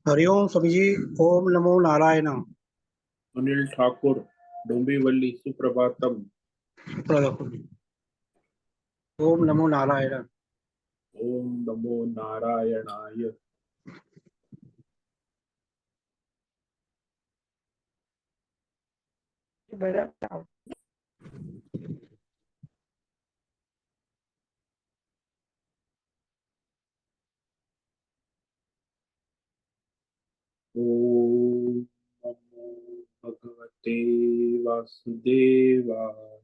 हरिओम स्वामी जी। ओम नमो नारायण। अनिल ठाकुर डोंबिवली सुप्रभातम। प्रभु। ओम नमो नारायण। ओम नमो नारायणाय। ओम नमो भगवते वासुदेवाय।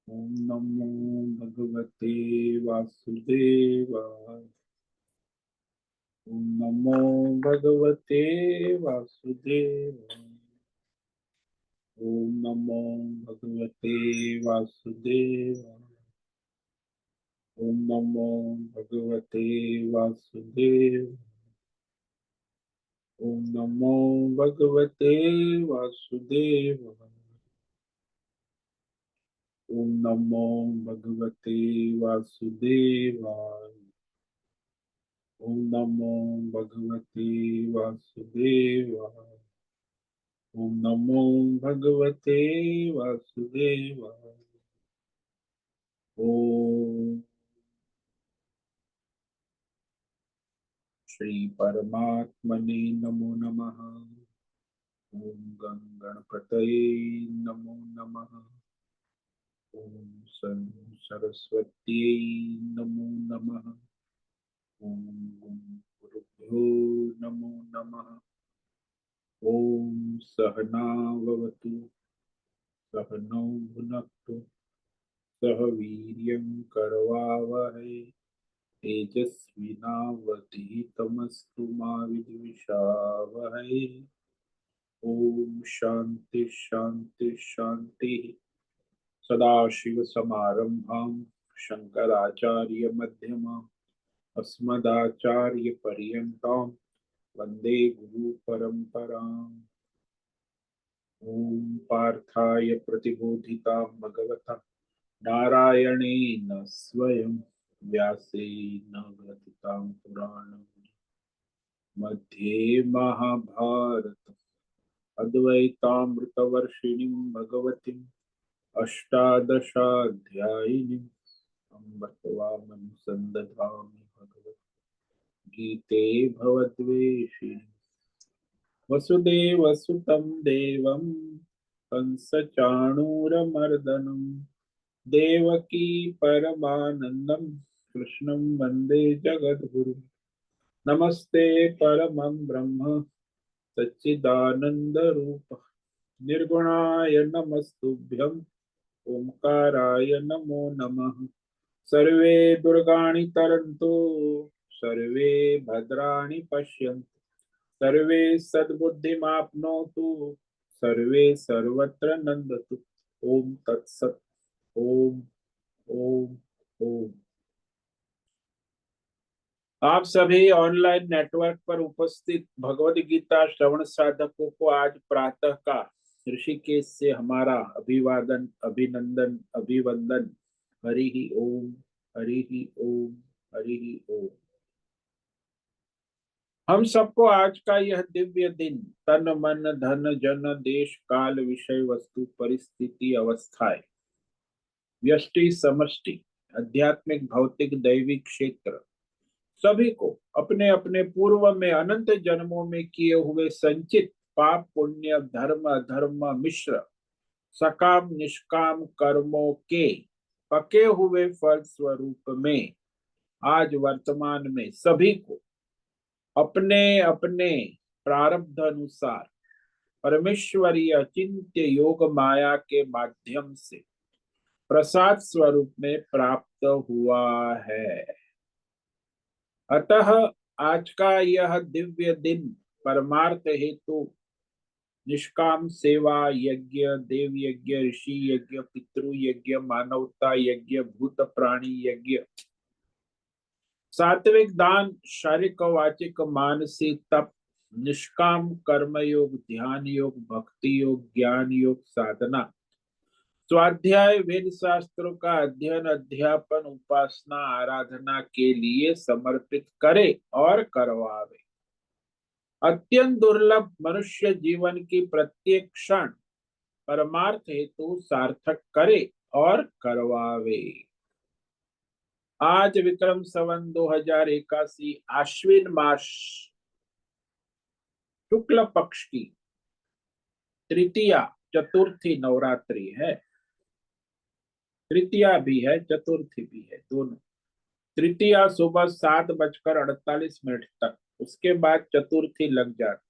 ओम नमो भगवते वासुदेवाय। ओम नमो भगवते वासुदेवाय। ओम नमो भगवते वासुदेवाय। ओम नमो भगवते वासुदेवाय। ओम नमो भगवते वासुदेवाय। ओम नमो भगवते वासुदेवाय। ओम नमो भगवते वासुदेवाय। ओम नमो भगवते वासुदेवाय। ओम श्री परमात्मने नमो नमः। ओम गं गणपतये नमो नमः। ओम सरस्वत्यै नमो नमः। ओम गुरुभ्यो नमो नमः। ओम सहना भवतु सहनौ भुनक्तु सह वीर्यं करवावहै तेजस्विनावधीतमस्तु मा विद्विषावहै। ओम शांति शांति शांति। सदाशिव समारंभां शंकराचार्य मध्यमाम् अस्मदाचार्य पर्यन्तां वंदे गुरु परंपराम्। ओम पार्थाय प्रतिबोधितां भगवता नारायणेन स्वयं व्यासेन ग्रथितां पुराणं मध्ये महाभारत अद्वैतामृतवर्षिणीं भगवतीम् अष्टादशाध्यायिनीम् अम्ब त्वामनुसन्दधामि भगवत् गीते भवद्वेषिणि। वसुदेवसुतं देवं कंसचाणूरमर्दनं देवकी परमानन्दं कृष्णं वन्दे जगद्गुरुं। नमस्ते परमं ब्रह्म सच्चिदानन्दरूप निर्गुणाय नमस्तुभ्यं ओंकाराय नमो नमः। सर्वे दुर्गाणि तरन्तु सर्वे भद्राणि पश्यन्तु सर्वे सद्बुद्धिमाप्नोतु सर्वे सर्वत्र नन्दतु। ओम तत्सत्। ओम ओम ओम। आप सभी ऑनलाइन नेटवर्क पर उपस्थित भगवद गीता श्रवण साधकों को आज प्रातः का ऋषिकेश से हमारा अभिवादन अभिनंदन अभिवंदन। हरि ही ओम। हरि ही ओम। हरि ही ओम। हम सबको आज का यह दिव्य दिन तन मन धन जन देश काल विषय वस्तु परिस्थिति अवस्थाएं व्यष्टि समष्टि आध्यात्मिक भौतिक दैविक क्षेत्र सभी को अपने अपने पूर्व में अनंत जन्मों में किए हुए संचित पाप पुण्य धर्म अधर्म मिश्र सकाम निष्काम कर्मों के पके हुए फल स्वरूप में आज वर्तमान में सभी को अपने अपने प्रारब्ध अनुसार परमेश्वरीय अचिंत्य योग माया के माध्यम से प्रसाद स्वरूप में प्राप्त हुआ है। अतः आज का यह दिव्य दिन परमार्थ हेतु निष्काम सेवा यज्ञ देव यज्ञ ऋषि यज्ञ पितृ यज्ञ मानवता यज्ञ भूत प्राणी यज्ञ सात्विक दान शारीरिक वाचिक मानसिक तप निष्काम कर्म योग ध्यान योग भक्ति योग ज्ञान योग साधना स्वाध्याय वेद शास्त्रों का अध्ययन अध्यापन उपासना आराधना के लिए समर्पित करे और करवावे। अत्यंत दुर्लभ मनुष्य जीवन की प्रत्येक क्षण परमार्थ हेतु सार्थक करे और करवावे। आज विक्रम संवत 2081 आश्विन मास शुक्ल पक्ष की तृतीया चतुर्थी नवरात्रि है। तृतीया भी है, चतुर्थी भी है, दोनों। तृतीया सुबह 7:48 तक, उसके बाद चतुर्थी लग जाती।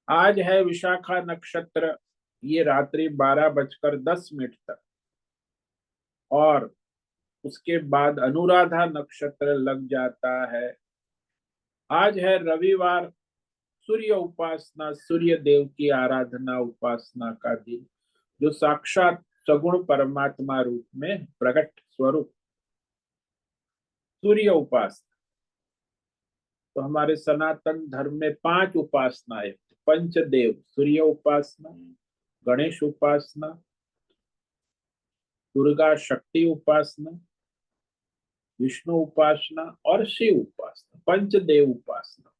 आज है विशाखा नक्षत्र, ये रात्रि 12:10 तक, और उसके बाद अनुराधा नक्षत्र लग जाता है। आज है रविवार, सूर्य उपासना, सूर्य देव की आराधना उपासना का दिन, जो साक्षात सगुण परमात्मा रूप में प्रकट स्वरूप सूर्य उपासना। तो हमारे सनातन धर्म में 5 उपासनाएं, पंचदेव, सूर्य उपासना, गणेश उपासना, दुर्गा शक्ति उपासना, विष्णु उपासना और शिव उपासना, पंचदेव उपासना।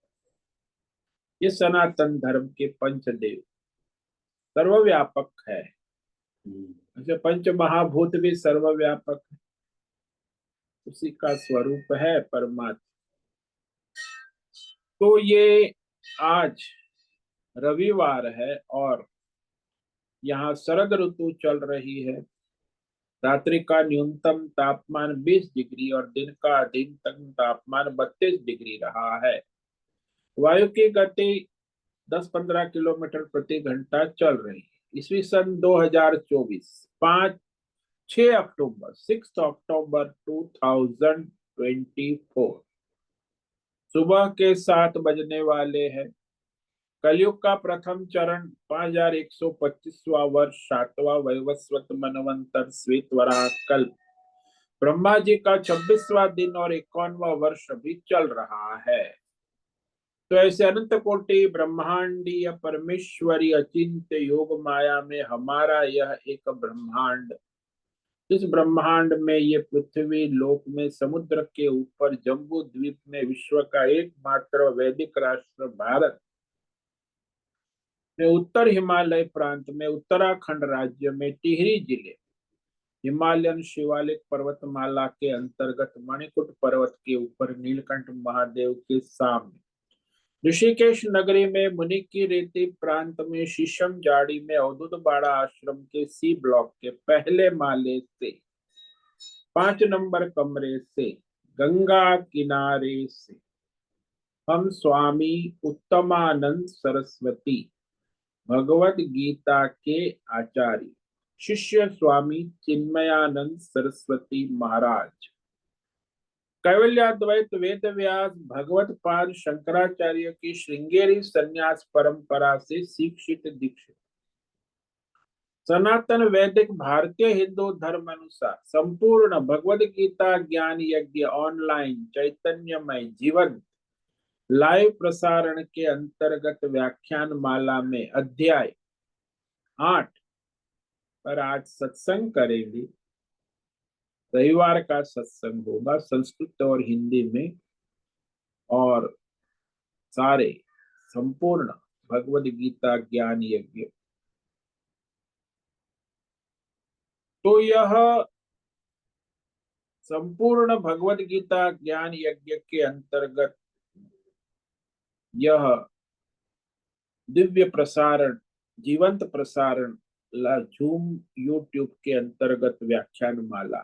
ये सनातन धर्म के पंचदेव सर्वव्यापक है। अच्छा, पंच महाभूत भी सर्वव्यापक है, उसी का स्वरूप है परमात्मा। तो ये आज रविवार है और यहाँ शरद ऋतु चल रही है। रात्रि का न्यूनतम तापमान 20 डिग्री और दिन का अधिकतम तापमान 32 डिग्री रहा है। वायु की गति 10-15 किलोमीटर प्रति घंटा चल रही है। ईस्वी सन 2024 6 अक्टूबर 2024 सुबह के 7 बजने वाले हैं। कलयुग का प्रथम चरण 5125वां वर्ष, 7वां वैवस्वत मनवंतर श्वेत वराह कल्प, ब्रह्मा जी का 26वां दिन और 51वां वर्ष अभी चल रहा है। तो ऐसे अनंत कोटि ब्रह्मांडीय परमेश्वरी अचिंत्य योग माया में हमारा यह एक ब्रह्मांड, इस ब्रह्मांड में ये पृथ्वी लोक में समुद्र के ऊपर जम्बू द्वीप में विश्व का एकमात्र वैदिक राष्ट्र भारत में उत्तर हिमालय प्रांत में उत्तराखंड राज्य में टिहरी जिले हिमालयन शिवालिक पर्वतमाला के अंतर्गत मणिकुट पर्वत के ऊपर नीलकंठ महादेव के सामने ऋषिकेश नगरी में मुनि की रेती प्रांत में शीशम जाड़ी में अवधूत बाड़ा आश्रम के सी ब्लॉक के पहले माले से 5 नंबर कमरे से गंगा किनारे से हम स्वामी उत्तमानंद सरस्वती भगवत गीता के आचार्य शिष्य स्वामी चिन्मयानंद सरस्वती महाराज, कैवल्याद्वैत वेद व्यास भगवत पाद शंकराचार्य की श्रृंगेरी संन्यास परंपरा से शिक्षित दीक्षित सनातन वैदिक भारतीय हिंदू धर्म अनुसार संपूर्ण भगवद गीता ज्ञान यज्ञ ऑनलाइन चैतन्यमय जीवन लाइव प्रसारण के अंतर्गत व्याख्यान माला में अध्याय 8 पर आज सत्संग करेंगे। रविवार का सत्संग होगा संस्कृत और हिंदी में, और सारे संपूर्ण भगवद गीता ज्ञान यज्ञ। तो यह संपूर्ण भगवद गीता ज्ञान यज्ञ के अंतर्गत यह दिव्य प्रसारण, जीवंत प्रसारण जूम यूट्यूब के अंतर्गत व्याख्यान माला,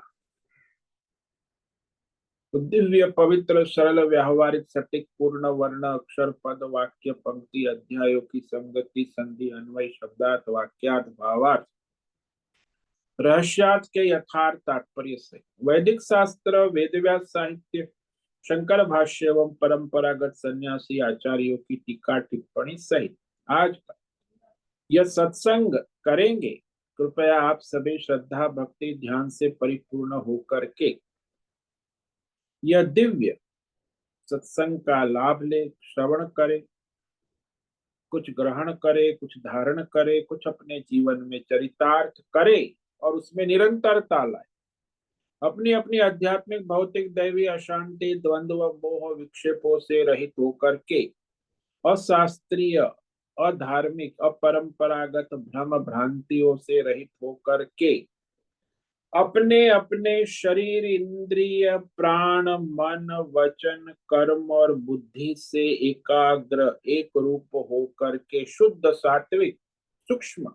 तो दिव्य पवित्र सरल व्यावहारिक सटीक पूर्ण वर्ण अक्षर पद वाक्य पंक्ति अध्यायों की संगति संधि अन्वय शब्दार्थ वाक्यार्थ भावार्थ रहस्यार्थ के यथार्थ तात्पर्य से वैदिक शास्त्र वेदव्यास साहित्य शंकर भाष्य एवं परंपरागत सन्यासी आचार्यों की टीका टिप्पणी सहित आज का यह सत्संग करेंगे। कृपया आप सभी श्रद्धा भक्ति ध्यान से परिपूर्ण होकर के यह दिव्य सत्संग का लाभ ले, श्रवण करे, कुछ ग्रहण करे, कुछ धारण करे, कुछ अपने जीवन में चरितार्थ करे और उसमें निरंतरता लाए। अपनी अपनी आध्यात्मिक भौतिक दैवी अशांति द्वंद्व मोह विक्षेपों से रहित होकर के अशास्त्रीय अधार्मिक अपरंपरागत भ्रम भ्रांतियों से रहित होकर के अपने अपने शरीर इंद्रिय प्राण मन वचन कर्म और बुद्धि से एकाग्र एक रूप होकर के शुद्ध सात्विक सूक्ष्म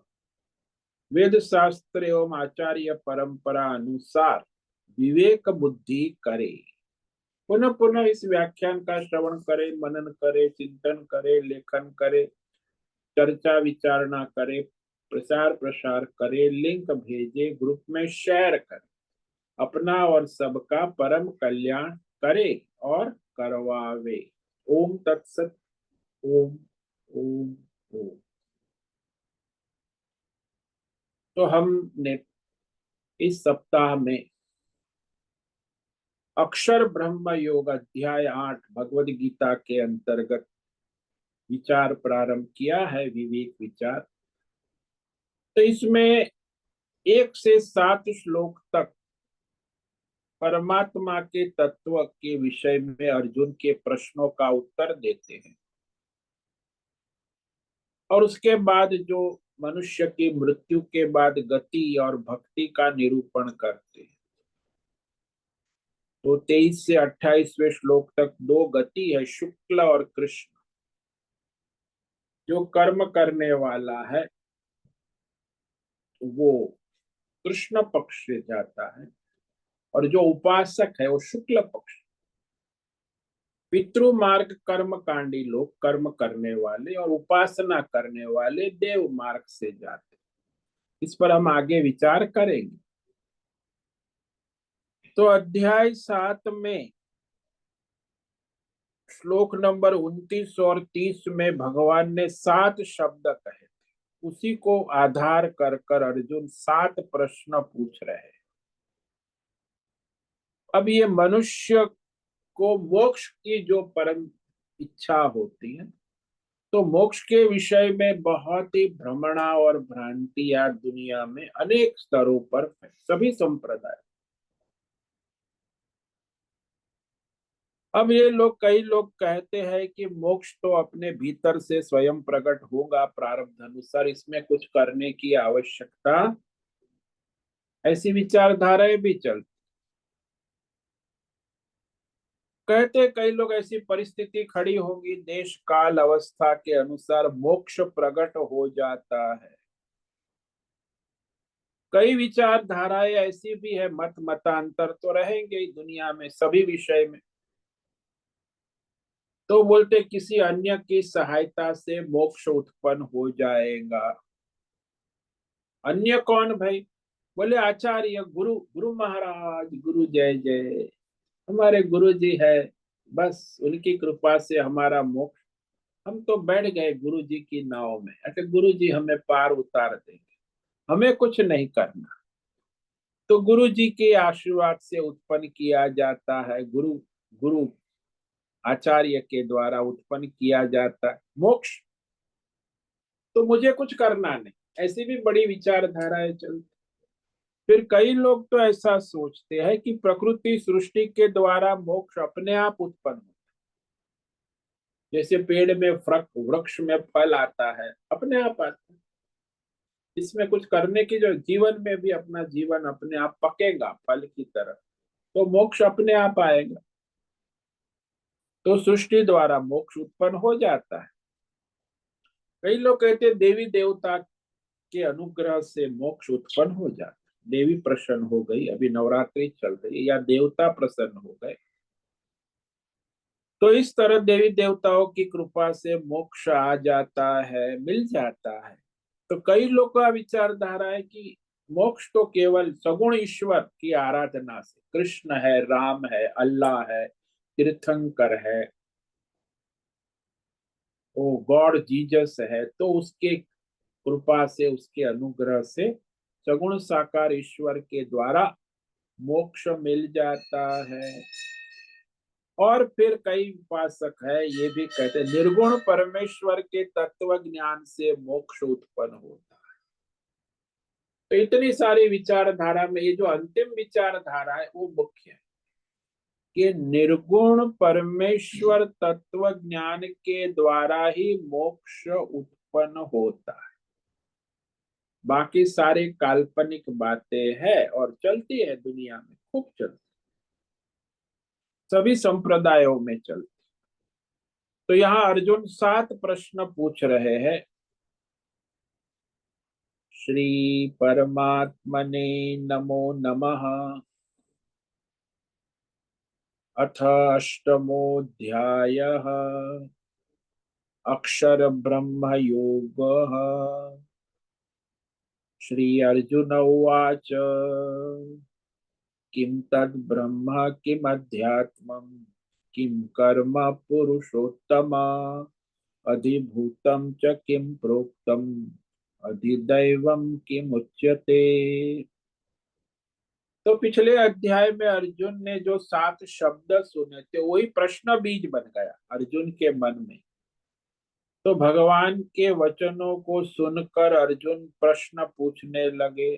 वेद शास्त्र एवं आचार्य परंपरा अनुसार विवेक बुद्धि करे। पुनः पुनः इस व्याख्यान का श्रवण करे, मनन करे, चिंतन करे, लेखन करे, चर्चा विचारणा करे, प्रसार प्रसार करे, लिंक भेजे, ग्रुप में शेयर करे, अपना और सबका परम कल्याण करे और करवावे। ओम तत्सत। ओम ओम ओम। तो हमने इस सप्ताह में अक्षर ब्रह्म योग अध्याय 8 भगवद गीता के अंतर्गत विचार प्रारंभ किया है, विवेक विचार। तो इसमें 1 से 7 श्लोक तक परमात्मा के तत्व के विषय में अर्जुन के प्रश्नों का उत्तर देते हैं और उसके बाद जो मनुष्य की मृत्यु के बाद गति और भक्ति का निरूपण करते हैं। तो 23 से 28वें श्लोक तक 2 गति है, शुक्ल और कृष्ण। जो कर्म करने वाला है वो कृष्ण पक्ष से जाता है और जो उपासक है वो शुक्ल पक्ष। पितृ मार्ग कर्म कांडी लोग कर्म करने वाले और उपासना करने वाले देव मार्ग से जाते। इस पर हम आगे विचार करेंगे। तो अध्याय 7 में श्लोक नंबर 29 और 30 में भगवान ने 7 शब्द कहे थे। उसी को आधार कर कर अर्जुन 7 प्रश्न पूछ रहे हैं। अब ये मनुष्य को मोक्ष की जो परम इच्छा होती है, तो मोक्ष के विषय में बहुत ही भ्रमणा और भ्रांतियां दुनिया में अनेक स्तरों पर है, सभी संप्रदाय। अब ये लोग, कई लोग कहते हैं कि मोक्ष तो अपने भीतर से स्वयं प्रकट होगा प्रारब्ध अनुसार, इसमें कुछ करने की आवश्यकता, ऐसी विचारधाराएं भी चलती। कहते कई लोग ऐसी परिस्थिति खड़ी होगी देश काल अवस्था के अनुसार मोक्ष प्रकट हो जाता है। कई विचारधाराएं ऐसी भी है, मत मतांतर तो रहेंगे ही दुनिया में सभी विषय में। तो बोलते किसी अन्य की सहायता से मोक्ष उत्पन्न हो जाएगा। अन्य कौन भाई? बोले आचार्य गुरु, गुरु महाराज, गुरु जय जय, हमारे गुरु जी है, बस उनकी कृपा से हमारा मोक्ष। हम तो बैठ गए गुरु जी की नाव में, अरे गुरु जी हमें पार उतार देंगे, हमें कुछ नहीं करना। तो गुरु जी के आशीर्वाद से उत्पन्न किया जाता है, गुरु गुरु आचार्य के द्वारा उत्पन्न किया जाता है मोक्ष। तो मुझे कुछ करना नहीं, ऐसी भी बड़ी विचारधाराएं चलती। फिर कई लोग तो ऐसा सोचते हैं कि प्रकृति सृष्टि के द्वारा मोक्ष अपने आप उत्पन्न होता है। जैसे पेड़ में वृक्ष में फल आता है, अपने आप आता है। इसमें कुछ करने की, जो जीवन में भी अपना जीवन अपने आप पकेगा फल की तरह, तो मोक्ष अपने आप आएगा। तो सृष्टि द्वारा मोक्ष उत्पन्न हो जाता है। कई लोग कहते हैं देवी देवता के अनुग्रह से मोक्ष उत्पन्न हो जाता है। देवी प्रसन्न हो गई, अभी नवरात्रि चल रही है, या देवता प्रसन्न हो गए, तो इस तरह देवी देवताओं की कृपा से मोक्ष आ जाता है, मिल जाता है। तो कई लोग का विचारधारा है कि मोक्ष तो केवल सगुण ईश्वर की आराधना से, कृष्ण है, राम है, अल्लाह है, तीर्थंकर है, ओ गॉड जीसस है, तो उसके कृपा से, उसके अनुग्रह से, सगुण साकार ईश्वर के द्वारा मोक्ष मिल जाता है। और फिर कई उपासक है ये भी कहते हैं निर्गुण परमेश्वर के तत्व ज्ञान से मोक्ष उत्पन्न होता है। तो इतनी सारी विचारधारा में ये जो अंतिम विचारधारा है वो मुख्य है कि निर्गुण परमेश्वर तत्व ज्ञान के द्वारा ही मोक्ष उत्पन्न होता है। बाकी सारी काल्पनिक बातें हैं और चलती है दुनिया में, खूब चलती, सभी संप्रदायों में चलती। तो यहाँ अर्जुन 7 प्रश्न पूछ रहे हैं। श्री परमात्मने नमो नमः। अथ अष्टमोऽध्यायः। अक्षर ब्रह्म योगः। श्री अर्जुन उवाच किं तद् ब्रह्म किम् अध्यात्मम् किं कर्म पुरुषोत्तम अधिभूतं च किं प्रोक्तम् अधिदैवं किमुच्यते। तो पिछले अध्याय में अर्जुन ने जो 7 शब्द सुने थे वही प्रश्न बीज बन गया अर्जुन के मन में। तो भगवान के वचनों को सुनकर अर्जुन प्रश्न पूछने लगे।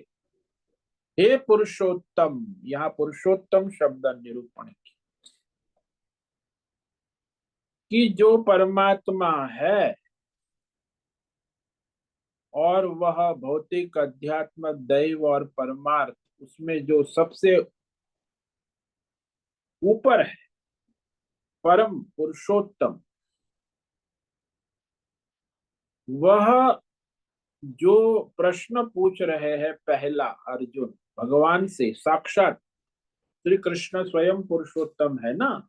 हे पुरुषोत्तम, यहाँ पुरुषोत्तम शब्द निरूपण कि जो परमात्मा है और वह भौतिक अध्यात्म दैव और परमार्थ उसमें जो सबसे ऊपर है, परम पुरुषोत्तम, वह जो प्रश्न पूछ रहे हैं पहला अर्जुन भगवान से, साक्षात श्री कृष्ण स्वयं पुरुषोत्तम है ना,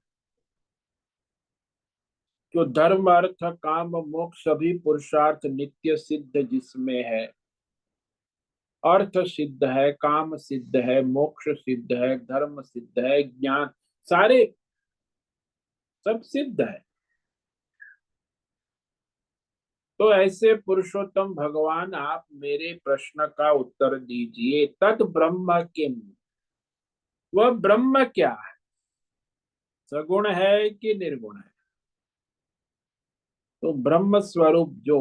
जो धर्म अर्थ काम मोक्ष सभी पुरुषार्थ नित्य सिद्ध जिसमें है, अर्थ सिद्ध है, काम सिद्ध है, मोक्ष सिद्ध है, धर्म सिद्ध है, ज्ञान सारे सब सिद्ध है। तो ऐसे पुरुषोत्तम भगवान आप मेरे प्रश्न का उत्तर दीजिए। तत् ब्रह्म किम, वह ब्रह्म क्या है, सगुण है कि निर्गुण है। तो ब्रह्म स्वरूप जो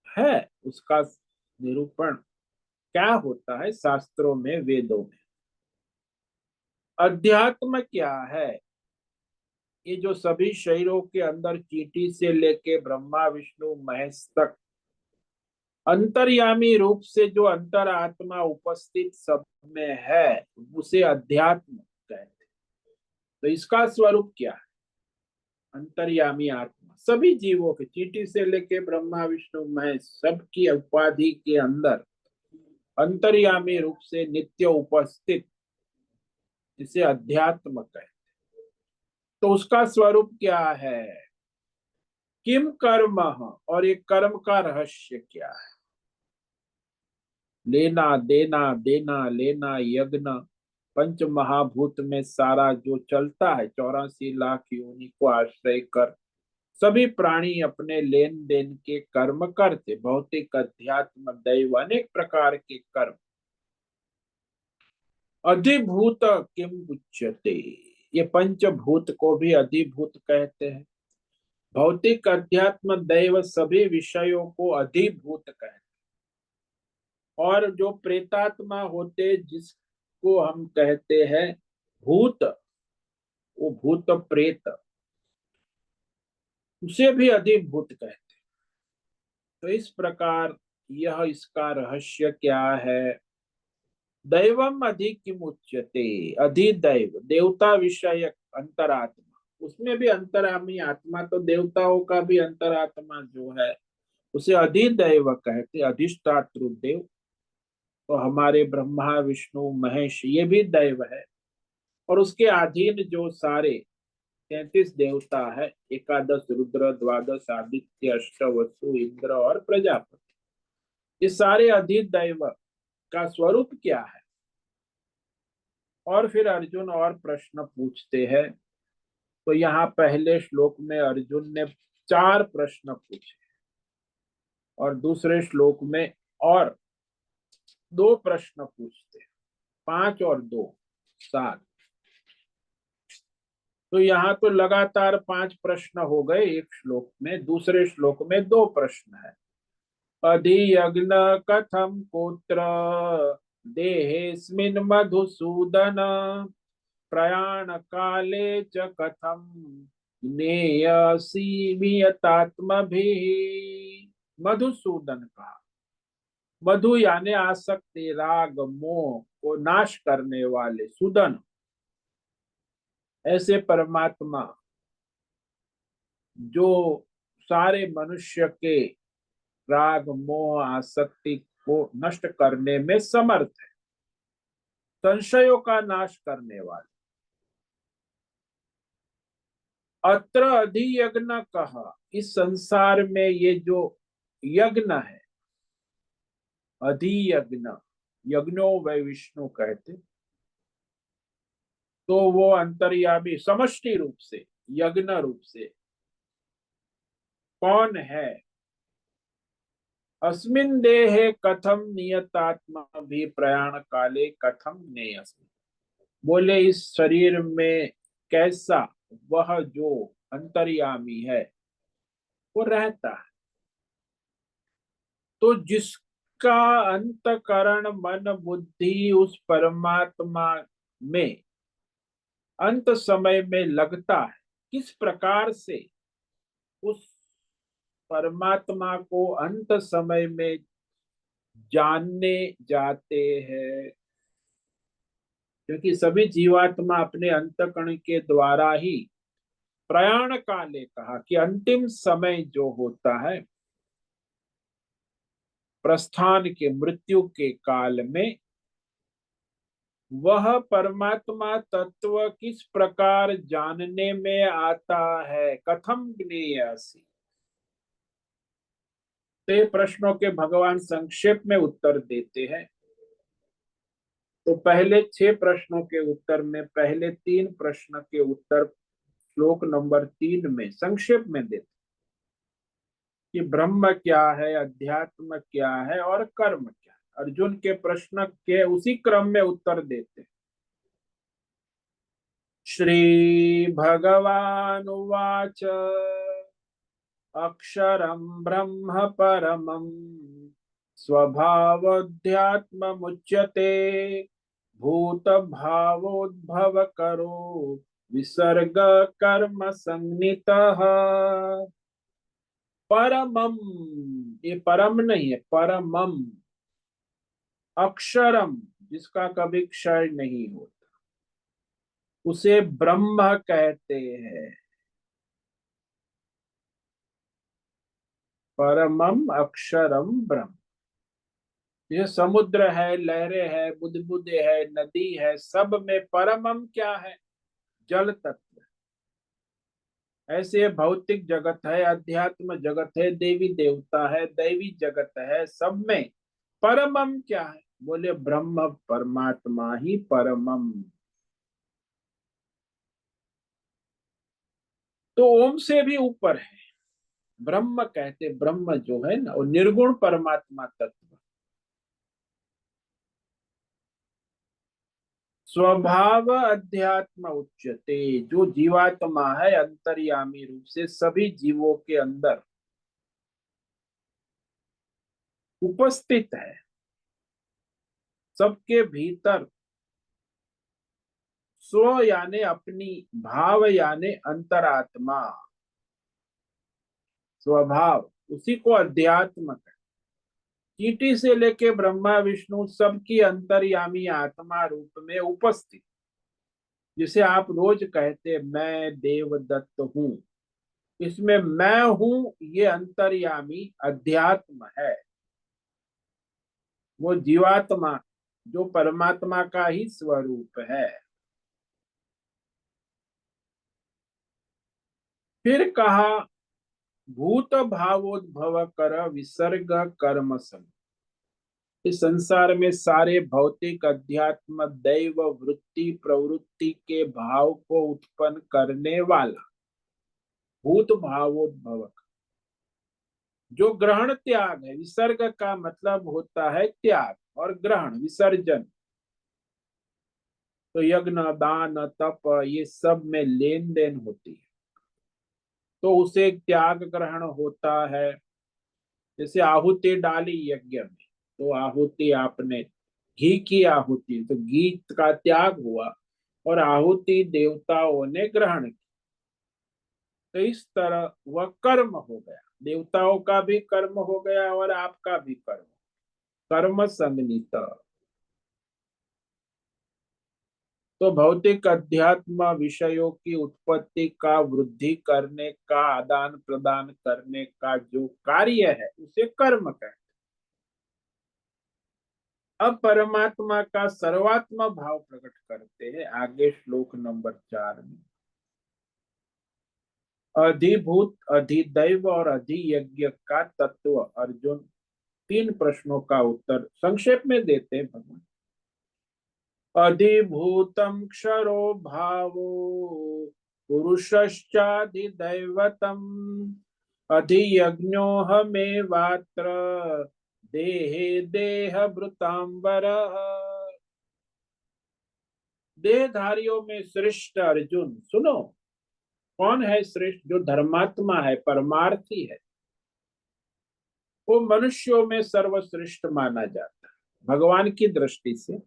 है उसका निरूपण क्या होता है शास्त्रों में, वेदों में। अध्यात्म क्या है, ये जो सभी शरीरों के अंदर चींटी से लेके ब्रह्मा विष्णु महेश तक अंतर्यामी रूप से जो अंतर आत्मा उपस्थित सब में है उसे अध्यात्म कहते हैं। तो इसका स्वरूप क्या है, अंतर्यामी आत्मा सभी जीवों के, चींटी से लेके ब्रह्मा विष्णु महेश सबकी उपाधि के अंदर अंतर्यामी रूप से नित्य उपस्थित, जिसे अध्यात्म कहते हैं। तो उसका स्वरूप क्या है, किम कर्म, और ये कर्म का रहस्य क्या है। लेना देना देना लेना यज्ञ, पंच महाभूत में सारा जो चलता है, 84 लाख योनि को आश्रय कर सभी प्राणी अपने लेन देन के कर्म करते, भौतिक अध्यात्म दैव अनेक प्रकार के कर्म। अधिभूत किम उच्यते, ये पंचभूत को भी अधिभूत कहते हैं। भौतिक अध्यात्म दैव सभी विषयों को अधिभूत कहते हैं। और जो प्रेतात्मा होते जिसको हम कहते हैं भूत, वो भूत प्रेत, उसे भी अधिभूत कहते हैं। तो इस प्रकार यह इसका रहस्य क्या है। दैवम अधिकिम उच्यते, अधिदैव देवता विषयक अंतरात्मा, उसमें भी अंतरामी आत्मा, तो देवताओं का भी अंतरात्मा जो है उसे अधिदैव कहते, अधिष्ठातृ देव। तो हमारे ब्रह्मा विष्णु महेश ये भी दैव है। और उसके अधीन जो सारे 33 देवता है, एकादश रुद्र, द्वादश आदित्य, अष्ट वसु, इंद्र और प्रजापति, ये सारे अधिदैव का स्वरूप क्या है। और फिर अर्जुन और प्रश्न पूछते हैं। तो यहाँ पहले श्लोक में अर्जुन ने 4 प्रश्न पूछे और दूसरे श्लोक में और 2 प्रश्न पूछते, 5 और 2 7। तो यहाँ तो लगातार 5 प्रश्न हो गए एक श्लोक में, दूसरे श्लोक में 2 प्रश्न है। अधियज्ञ कथम कोत्र देहेऽस्मिन् मधुसूदन प्रयाण काले च कथम ज्ञेयसि वियतात्मभिः। मधुसूदन कहा, मधु यानी आसक्ति, राग, मोह को नाश करने वाले सूदन, ऐसे परमात्मा जो सारे मनुष्य के राग, मोह, आसक्ति को नष्ट करने में समर्थ है, संशयों का नाश करने वाले। अत्र अधियज्ञ कहा, इस संसार में ये जो यज्ञ है, अधियज्ञ, यज्ञो वै विष्णु कहते, तो वो अंतर्यामी समष्टि रूप से, यज्ञ रूप से कौन है? अस्मिन् देहे कथम नियतात्मा भी प्रयाण काले कथम नेयस्मि। बोले इस शरीर में कैसा वह जो अंतर्यामी है वो रहता है। तो जिसका अंतकरण मन बुद्धि उस परमात्मा में अंत समय में लगता है, किस प्रकार से उस परमात्मा को अंत समय में जानने जाते हैं, क्योंकि सभी जीवात्मा अपने अंतकरण के द्वारा ही प्रयाण काले कहा कि अंतिम समय जो होता है, प्रस्थान के, मृत्यु के काल में, वह परमात्मा तत्व किस प्रकार जानने में आता है। कथम ज्ञेयसि, ते प्रश्नों के भगवान संक्षेप में उत्तर देते हैं। तो पहले 6 प्रश्नों के उत्तर में पहले 3 प्रश्न के उत्तर श्लोक नंबर 3 में संक्षेप में देते कि ब्रह्म क्या है, अध्यात्म क्या है और कर्म क्या है। अर्जुन के प्रश्न के उसी क्रम में उत्तर देते। श्री भगवान उवाच अक्षरं ब्रह्म परमं स्वभावोऽध्यात्ममुच्यते भूत भावोद्भव करो विसर्ग कर्म संनितः। परमम, ये परम नहीं है, परमम। अक्षरम, जिसका कभी क्षय नहीं होता, उसे ब्रह्म कहते हैं। परमम अक्षरम ब्रह्म। यह समुद्र है, लहरें है, बुदबुदे है, नदी है, सब में परमम क्या है? जल तत्व। ऐसे भौतिक जगत है, अध्यात्म जगत है, देवी देवता है, दैवी जगत है, सब में परमम क्या है? बोले ब्रह्म परमात्मा ही परमम। तो ओम से भी ऊपर है, ब्रह्म कहते। ब्रह्म जो है ना, वो निर्गुण परमात्मा तत्व। स्वभाव अध्यात्म उच्यते, जो जीवात्मा है अंतर्यामी रूप से सभी जीवों के अंदर उपस्थित है, सबके भीतर। स्व यानी अपनी, भाव यानी अंतरात्मा, स्वभाव, उसी को अध्यात्म कहते। चींटी से लेके ब्रह्मा विष्णु सबकी अंतर्यामी आत्मा रूप में उपस्थित। जिसे आप रोज कहते मैं देवदत्त हूं, इसमें मैं हूं ये अंतर्यामी अध्यात्म है, वो जीवात्मा जो परमात्मा का ही स्वरूप है। फिर कहा भूत भावोद्भव कर विसर्ग कर्म सम। इस संसार में सारे भौतिक, अध्यात्म, दैव, वृत्ति, प्रवृत्ति के भाव को उत्पन्न करने वाला भूत भावोद्भव, जो ग्रहण त्याग है। विसर्ग का मतलब होता है त्याग, और ग्रहण विसर्जन। तो यज्ञ, दान, तप, ये सब में लेन देन होती है, तो उसे त्याग ग्रहण होता है। जैसे आहुति डाली यज्ञ में, तो आहुति आपने घी की आहुति, तो घी का त्याग हुआ और आहुति देवताओं ने ग्रहण की। तो इस तरह वह कर्म हो गया, देवताओं का भी कर्म हो गया और आपका भी कर्म, कर्म संगनित। तो भौतिक अध्यात्म विषयों की उत्पत्ति का, वृद्धि करने का, आदान प्रदान करने का जो कार्य है उसे कर्म कहते हैं। अब परमात्मा का सर्वात्म भाव प्रकट करते हैं आगे श्लोक नंबर 4 में। अधिभूत, अधिदैव और अधियज्ञ का तत्व अर्जुन, 3 प्रश्नों का उत्तर संक्षेप में देते हैं भगवान। अधिभूतम क्षरो भावो पुरुषश्चाधिदैवतम अधियज्ञोहमेवात्र देहे देहभृतांबर। देहधारियों में श्रेष्ठ अर्जुन सुनो, कौन है श्रेष्ठ? जो धर्मात्मा है, परमार्थी है, वो मनुष्यों में सर्वश्रेष्ठ माना जाता है भगवान की दृष्टि से।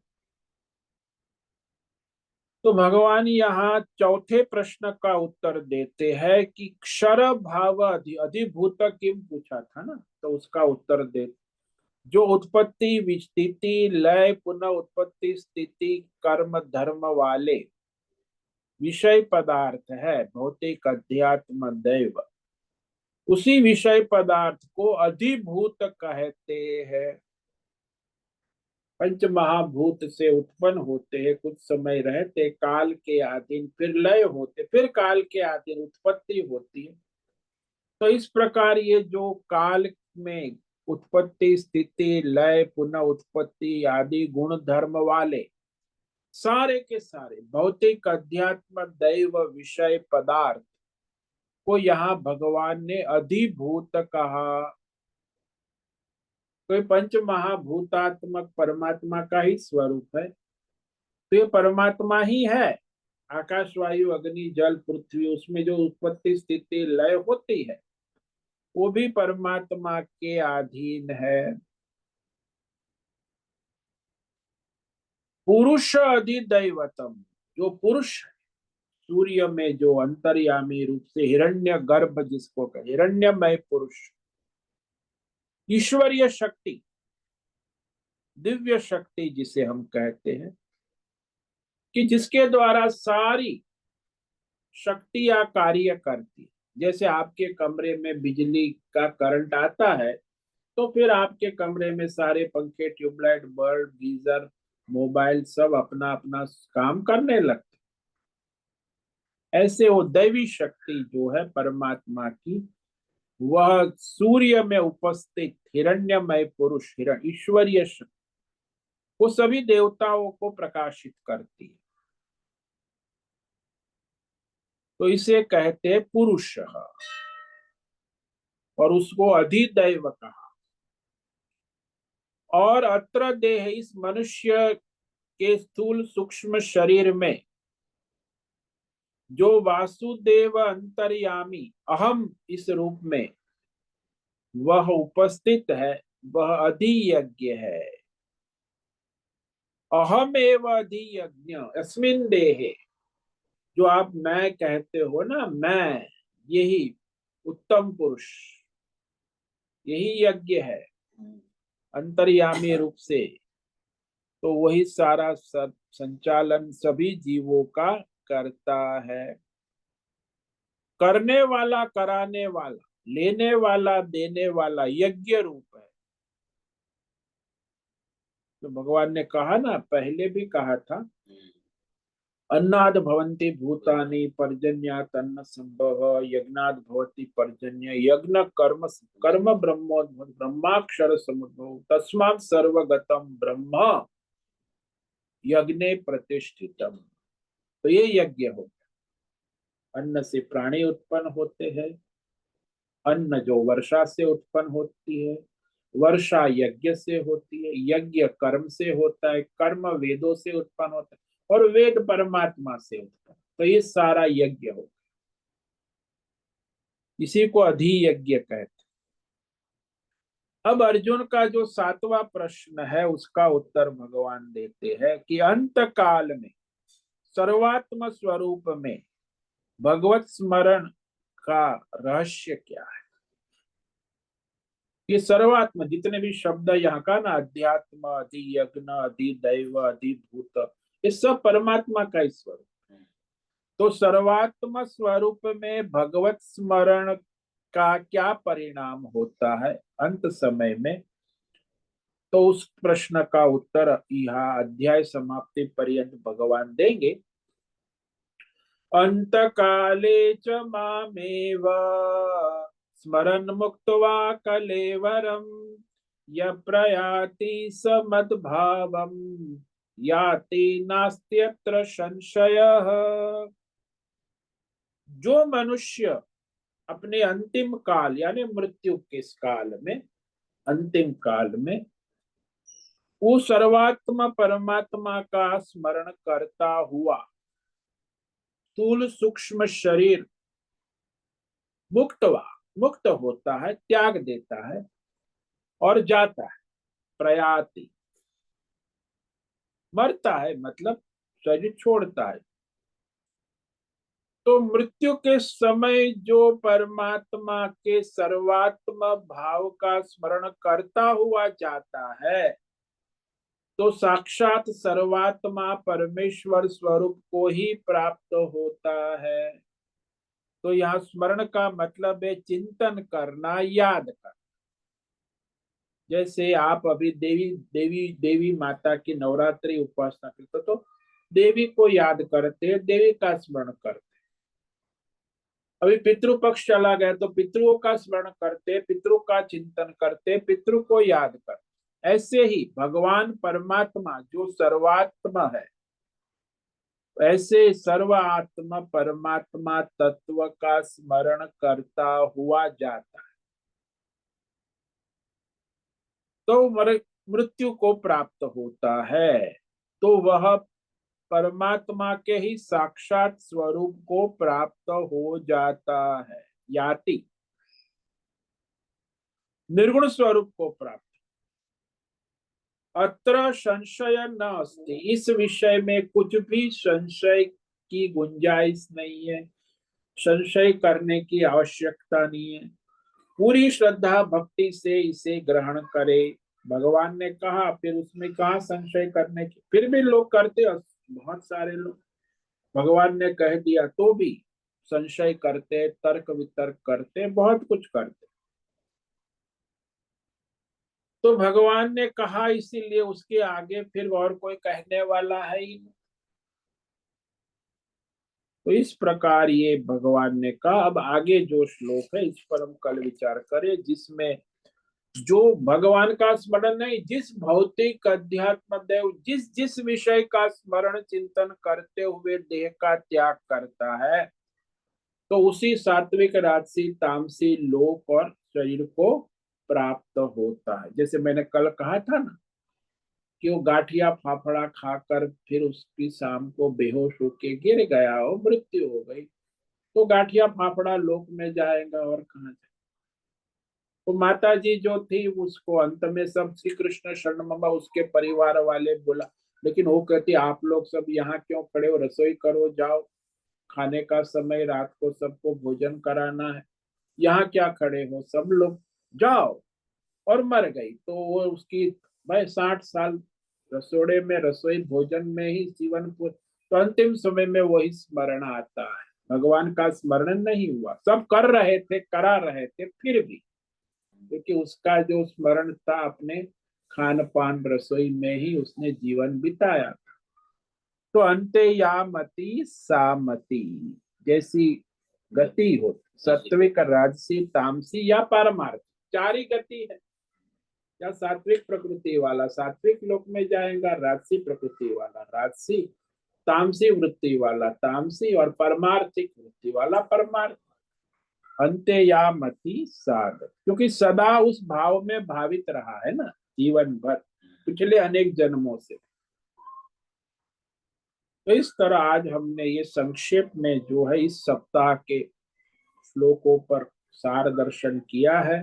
तो भगवान यहाँ चौथे प्रश्न का उत्तर देते हैं कि क्षर भाव अधिभूत किम पूछा था ना, तो उसका उत्तर दे, जो उत्पत्ति विस्थिति लय पुनः उत्पत्ति स्थिति कर्म धर्म वाले विषय पदार्थ है, भौतिक अध्यात्म दैव, उसी विषय पदार्थ को अधिभूत कहते हैं। पंच महाभूत से उत्पन्न होते हैं, कुछ समय रहते, काल के अधीन फिर लय होते, फिर काल के अधीन उत्पत्ति होती है। तो इस प्रकार ये जो काल में उत्पत्ति स्थिति लय पुनः उत्पत्ति आदि गुण धर्म वाले सारे के सारे भौतिक अध्यात्म दैव विषय पदार्थ को यहाँ भगवान ने अधिभूत कहा। तो ये पंच महाभूतात्मक परमात्मा का ही स्वरूप है, तो ये परमात्मा ही है। आकाश वायु अग्नि जल पृथ्वी, उसमें जो उत्पत्ति स्थिति लय होती है वो भी परमात्मा के अधीन है। पुरुष अधिदैवतम, जो पुरुष है, सूर्य में जो अंतर्यामी रूप से हिरण्य गर्भ जिसको कहे, हिरण्यमय पुरुष, ईश्वरीय शक्ति, दिव्य शक्ति जिसे हम कहते हैं, कि जिसके द्वारा सारी शक्तियां कार्य करती। जैसे आपके कमरे में बिजली का करंट आता है तो फिर आपके कमरे में सारे पंखे ट्यूबलाइट बल्ब गीजर मोबाइल सब अपना अपना काम करने लगते। ऐसे वो दैवी शक्ति जो है परमात्मा की, वह सूर्य में उपस्थित हिरण्यमय पुरुष, ईश्वरीय शक्ति, वो सभी देवताओं को प्रकाशित करती है। तो इसे कहते हैं पुरुष, और उसको अधिदैव कहा। और अत्र देह, इस मनुष्य के स्थूल सूक्ष्म शरीर में जो वासुदेव अंतर्यामी अहम इस रूप में वह उपस्थित है, वह अधियज्ञ है। अहम एव अधियज्ञ अस्मिन देहे, जो आप मैं कहते हो ना, मैं, यही उत्तम पुरुष, यही यज्ञ है अंतर्यामी रूप से। तो वही सारा सब संचालन सभी जीवों का करता है। करने वाला, कराने वाला, लेने वाला, देने वाला यज्ञ रूप है। तो भगवान ने कहा ना, पहले भी कहा था, अन्नाद भवन्ति भूतानि पर्जन्यात् अन्न संभव यज्ञात् भवति पर्जन्य यज्ञ कर्म कर्म ब्रह्मोद्भव ब्रह्माक्षर समुद्भव तस्मात् सर्वगतम ब्रह्म यज्ञे प्रतिष्ठितम। तो ये यज्ञ हो गया। अन्न से प्राणी उत्पन्न होते हैं, अन्न जो वर्षा से उत्पन्न होती है, वर्षा यज्ञ से होती है, यज्ञ कर्म से होता है, कर्म वेदों से उत्पन्न होता है, और वेद परमात्मा से उत्पन्न। तो ये सारा यज्ञ हो, इसी को अधियज्ञ कहते हैं। अब अर्जुन का जो 7वां प्रश्न है उसका उत्तर भगवान देते हैं कि अंत काल में सर्वात्म स्वरूप में भगवत स्मरण का रहस्य क्या है। ये सर्वात्म जितने भी शब्द यहाँ का ना, अध्यात्म, अधि यज्ञ, अधि दैव, अधिभूत, ये सब परमात्मा का ही स्वरूप है। तो सर्वात्म स्वरूप में भगवत स्मरण का क्या परिणाम होता है अंत समय में, तो उस प्रश्न का उत्तर यहाँ अध्याय समाप्ति पर्यंत भगवान देंगे। अंत काले च मामेव स्मरन् मुक्त्वा कलेवरम य प्रयाति स मद्भावम याति नास्त्यत्र संशयः। जो मनुष्य अपने अंतिम काल यानी मृत्यु के काल में, अंतिम काल में वो सर्वात्मा परमात्मा का स्मरण करता हुआ स्थूल सूक्ष्म शरीर मुक्त होता है, त्याग देता है और जाता है, प्रयाति, मरता है मतलब शरीर छोड़ता है। तो मृत्यु के समय जो परमात्मा के सर्वात्म भाव का स्मरण करता हुआ जाता है, तो साक्षात सर्वात्मा परमेश्वर स्वरूप को ही प्राप्त होता है। तो यहाँ स्मरण का मतलब है चिंतन करना, याद करना। जैसे आप अभी देवी देवी देवी माता की नवरात्रि उपासना करते तो देवी को याद करते हैं, देवी का स्मरण करते हैं। अभी पितृपक्ष चला गया तो पितृओं का स्मरण करते, पितृ का चिंतन करते, पितृ को याद करते। ऐसे ही भगवान परमात्मा जो सर्वात्मा है, ऐसे सर्वात्मा परमात्मा तत्व का स्मरण करता हुआ जाता है तो मृत्यु को प्राप्त होता है। तो वह परमात्मा के ही साक्षात स्वरूप को प्राप्त हो जाता है, याति निर्गुण स्वरूप को प्राप्त। अत्र संशय न अस्ति, इस विषय में कुछ भी संशय की गुंजाइश नहीं है, संशय करने की आवश्यकता नहीं है। पूरी श्रद्धा भक्ति से इसे ग्रहण करे। भगवान ने कहा, फिर उसमें कहा संशय करने की, फिर भी लोग करते, बहुत सारे लोग भगवान ने कह दिया तो भी संशय करते, तर्क वितर्क करते, बहुत कुछ करते। तो भगवान ने कहा इसीलिए उसके आगे फिर और कोई कहने वाला है ही नहीं। तो इस प्रकार ये भगवान ने कहा। अब आगे जो श्लोक है इस पर हम कल विचार करें, जिसमें जो भगवान का स्मरण नहीं, जिस भौतिक अध्यात्म देव जिस जिस विषय का स्मरण चिंतन करते हुए देह का त्याग करता है, तो उसी सात्विक राजसी तामसी लोक और शरीर को प्राप्त होता है। जैसे मैंने कल कहा था ना कि वो गाठिया फाफड़ा खाकर फिर उसकी शाम को बेहोश होके गिर गया और मृत्यु हो गई, तो गाठिया फाफड़ा लोक में जाएगा और कहाँ जाएगा। तो माता जी जो थी उसको अंत में सब श्री कृष्ण शरण ममा उसके परिवार वाले बोला, लेकिन वो कहती आप लोग सब यहाँ क्यों खड़े हो, रसोई करो, जाओ, खाने का समय, रात को सबको भोजन कराना है, यहाँ क्या खड़े हो, सब लोग जाओ। और मर गई। तो वो उसकी भाई 60 साल रसोड़े में रसोई भोजन में ही जीवन को, तो अंतिम समय में वही स्मरण आता है, भगवान का स्मरण नहीं हुआ। सब कर रहे थे, करा रहे थे, फिर भी क्योंकि उसका जो स्मरण था अपने खान पान रसोई में ही उसने जीवन बिताया। तो अंते यामति सामति, जैसी गति हो, सात्विक राजसी तामसी या पारमार्थ, चार ही गति है। या सात्विक प्रकृति वाला सात्विक लोक में जाएगा, राजसी प्रकृति वाला राजसी, तामसी वृत्ति वाला तामसी, और परमार्थिक वृत्ति वाला परमार्थ। अंते या मति साध, क्योंकि सदा उस भाव में भावित रहा है ना जीवन भर, पिछले अनेक जन्मों से। तो इस तरह आज हमने ये संक्षेप में जो है इस सप्ताह के श्लोकों पर सार दर्शन किया है।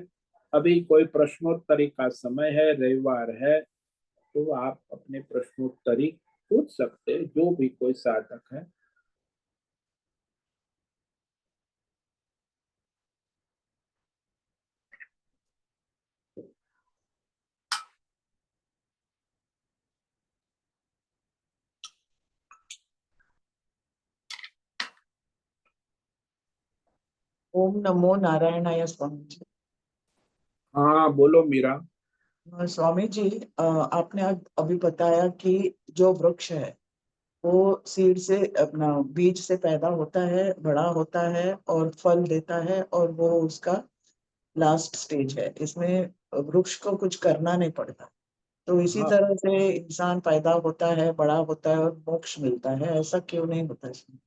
अभी कोई प्रश्नोत्तरी का समय है, रविवार है, तो आप अपने प्रश्नोत्तरी पूछ सकते हैं, जो भी कोई साधक है। ओम नमो नारायणाय स्वामी जी। हाँ बोलो मीरा। स्वामी जी, आपने अभी बताया कि जो वृक्ष है वो सीड से, अपना बीज से पैदा होता है, बड़ा होता है और फल देता है, और वो उसका लास्ट स्टेज है। इसमें वृक्ष को कुछ करना नहीं पड़ता। तो इसी हाँ, तरह से इंसान पैदा होता है, बड़ा होता है और मोक्ष मिलता है। ऐसा क्यों नहीं होता इसमें?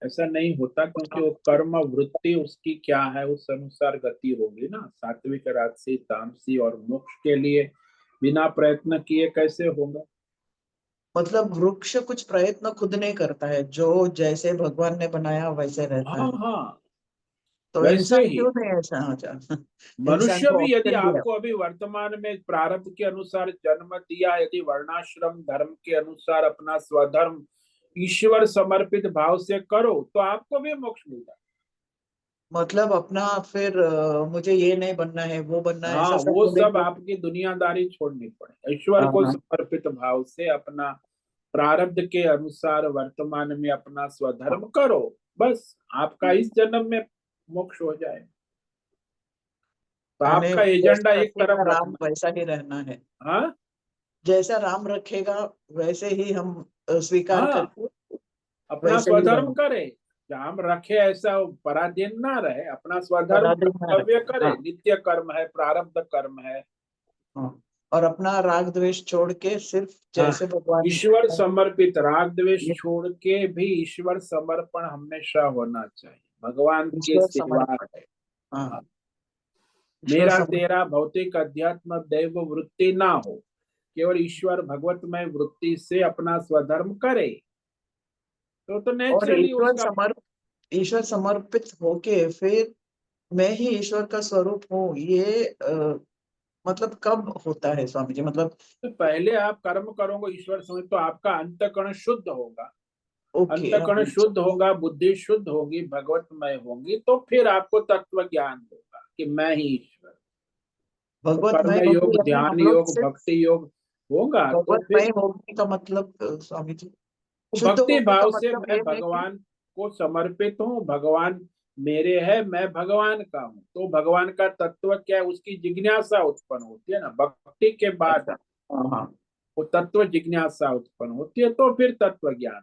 ऐसा नहीं होता, क्योंकि वो कर्म वृत्ति उसकी क्या है, उस अनुसार गति होगी ना। सात्विक, राजसी, तामसी और मोक्ष के लिए बिना प्रयत्न किए कैसे होगा? मतलब वृक्ष कुछ प्रयत्न खुद नहीं करता है, जो जैसे भगवान ने बनाया वैसे रहता हाँ है। हाँ, तो वैसे इंसान ही क्यों नहीं ऐसा हो जाता? इंसान मनुष्य को भी, यदि ऑप्शन दिया। आपको अभी वर्तमान में प्रारब्ध के अनुसार जन्म दिया, यदि वर्णाश्रम धर्म के अनुसार अपना स्वधर्म ईश्वर समर्पित भाव से करो, तो आपको भी मोक्ष मिलता मतलब अपना फिर मुझे ये नहीं बनना है, वो बनना है। है, हाँ, ऐसा सब वो सब बोलेंगे। आपकी दुनियादारी छोड़नी पड़े, ईश्वर हाँ को हाँ। समर्पित भाव से अपना प्रारब्ध के अनुसार वर्तमान में अपना हाँ। स्वधर्म करो, बस आपका इस जन्म में मोक्ष हो जाए। तो यानी आपका एजेंडा जैसा एक तरफ रखेगा राम रखना। वैसा ही रहना है। हाँ जैसा राम रखेगा वैसे ही हम स्वीकार हाँ, करके अपना वैसे ही स्वधर्म रहें। करे, काम रखे, ऐसा पराधीन ना रहे, अपना स्वधर्म बता देना कर्तव्य रहे। करे, हाँ नित्य कर्म है, प्रारब्ध कर्म है। हाँ। और अपना राग द्वेष छोड़ के सिर्फ हाँ, जैसे भगवान ईश्वर समर्पित, राग द्वेष ये छोड़ के भी ईश्वर समर्पण हमेशा होना चाहिए, भगवान के ईश्वर सेवा। समर्पण है। हाँ, हाँ, ईश्वर मेरा समर्पण। तेरा भौतिक अध्यात्म दैव वृत्ति ना हो, केवल ईश्वर भगवतमय वृत्ति से अपना स्वधर्म करे, तो और नेचुरली उसका। ईश्वर समर्पित होके फिर मैं ही ईश्वर का स्वरूप हूँ, ये मतलब कब होता है स्वामी जी? मतलब तो पहले आप कर्म करोगे ईश्वर समझ, तो आपका अंतःकरण शुद्ध होगा, ओके। अंतःकरण शुद्ध होगा, बुद्धि शुद्ध होगी, भगवतमय होगी, तो फिर आपको तत्व ज्ञान होगा कि मैं ही ईश्वर। तो कर्म भगवतमय होगी योग, यानी ध्यान हम लोग योग, सिर्फ भक्ति योग होगा, तो भगवतमय फिर होने का मतलब स्वामी जी, शुद्ध भक्ति होने का भाव से मतलब मैं ये है कि भगवान को समर्पित हूँ, भगवान मेरे है, मैं भगवान का हूँ, तो भगवान का तत्व क्या है, उसकी जिज्ञासा उत्पन्न होती है ना भक्ति के बाद। अच्छा। हाँ हाँ। वो तत्व जिज्ञासा उत्पन्न होती है, तो फिर तत्व ज्ञान।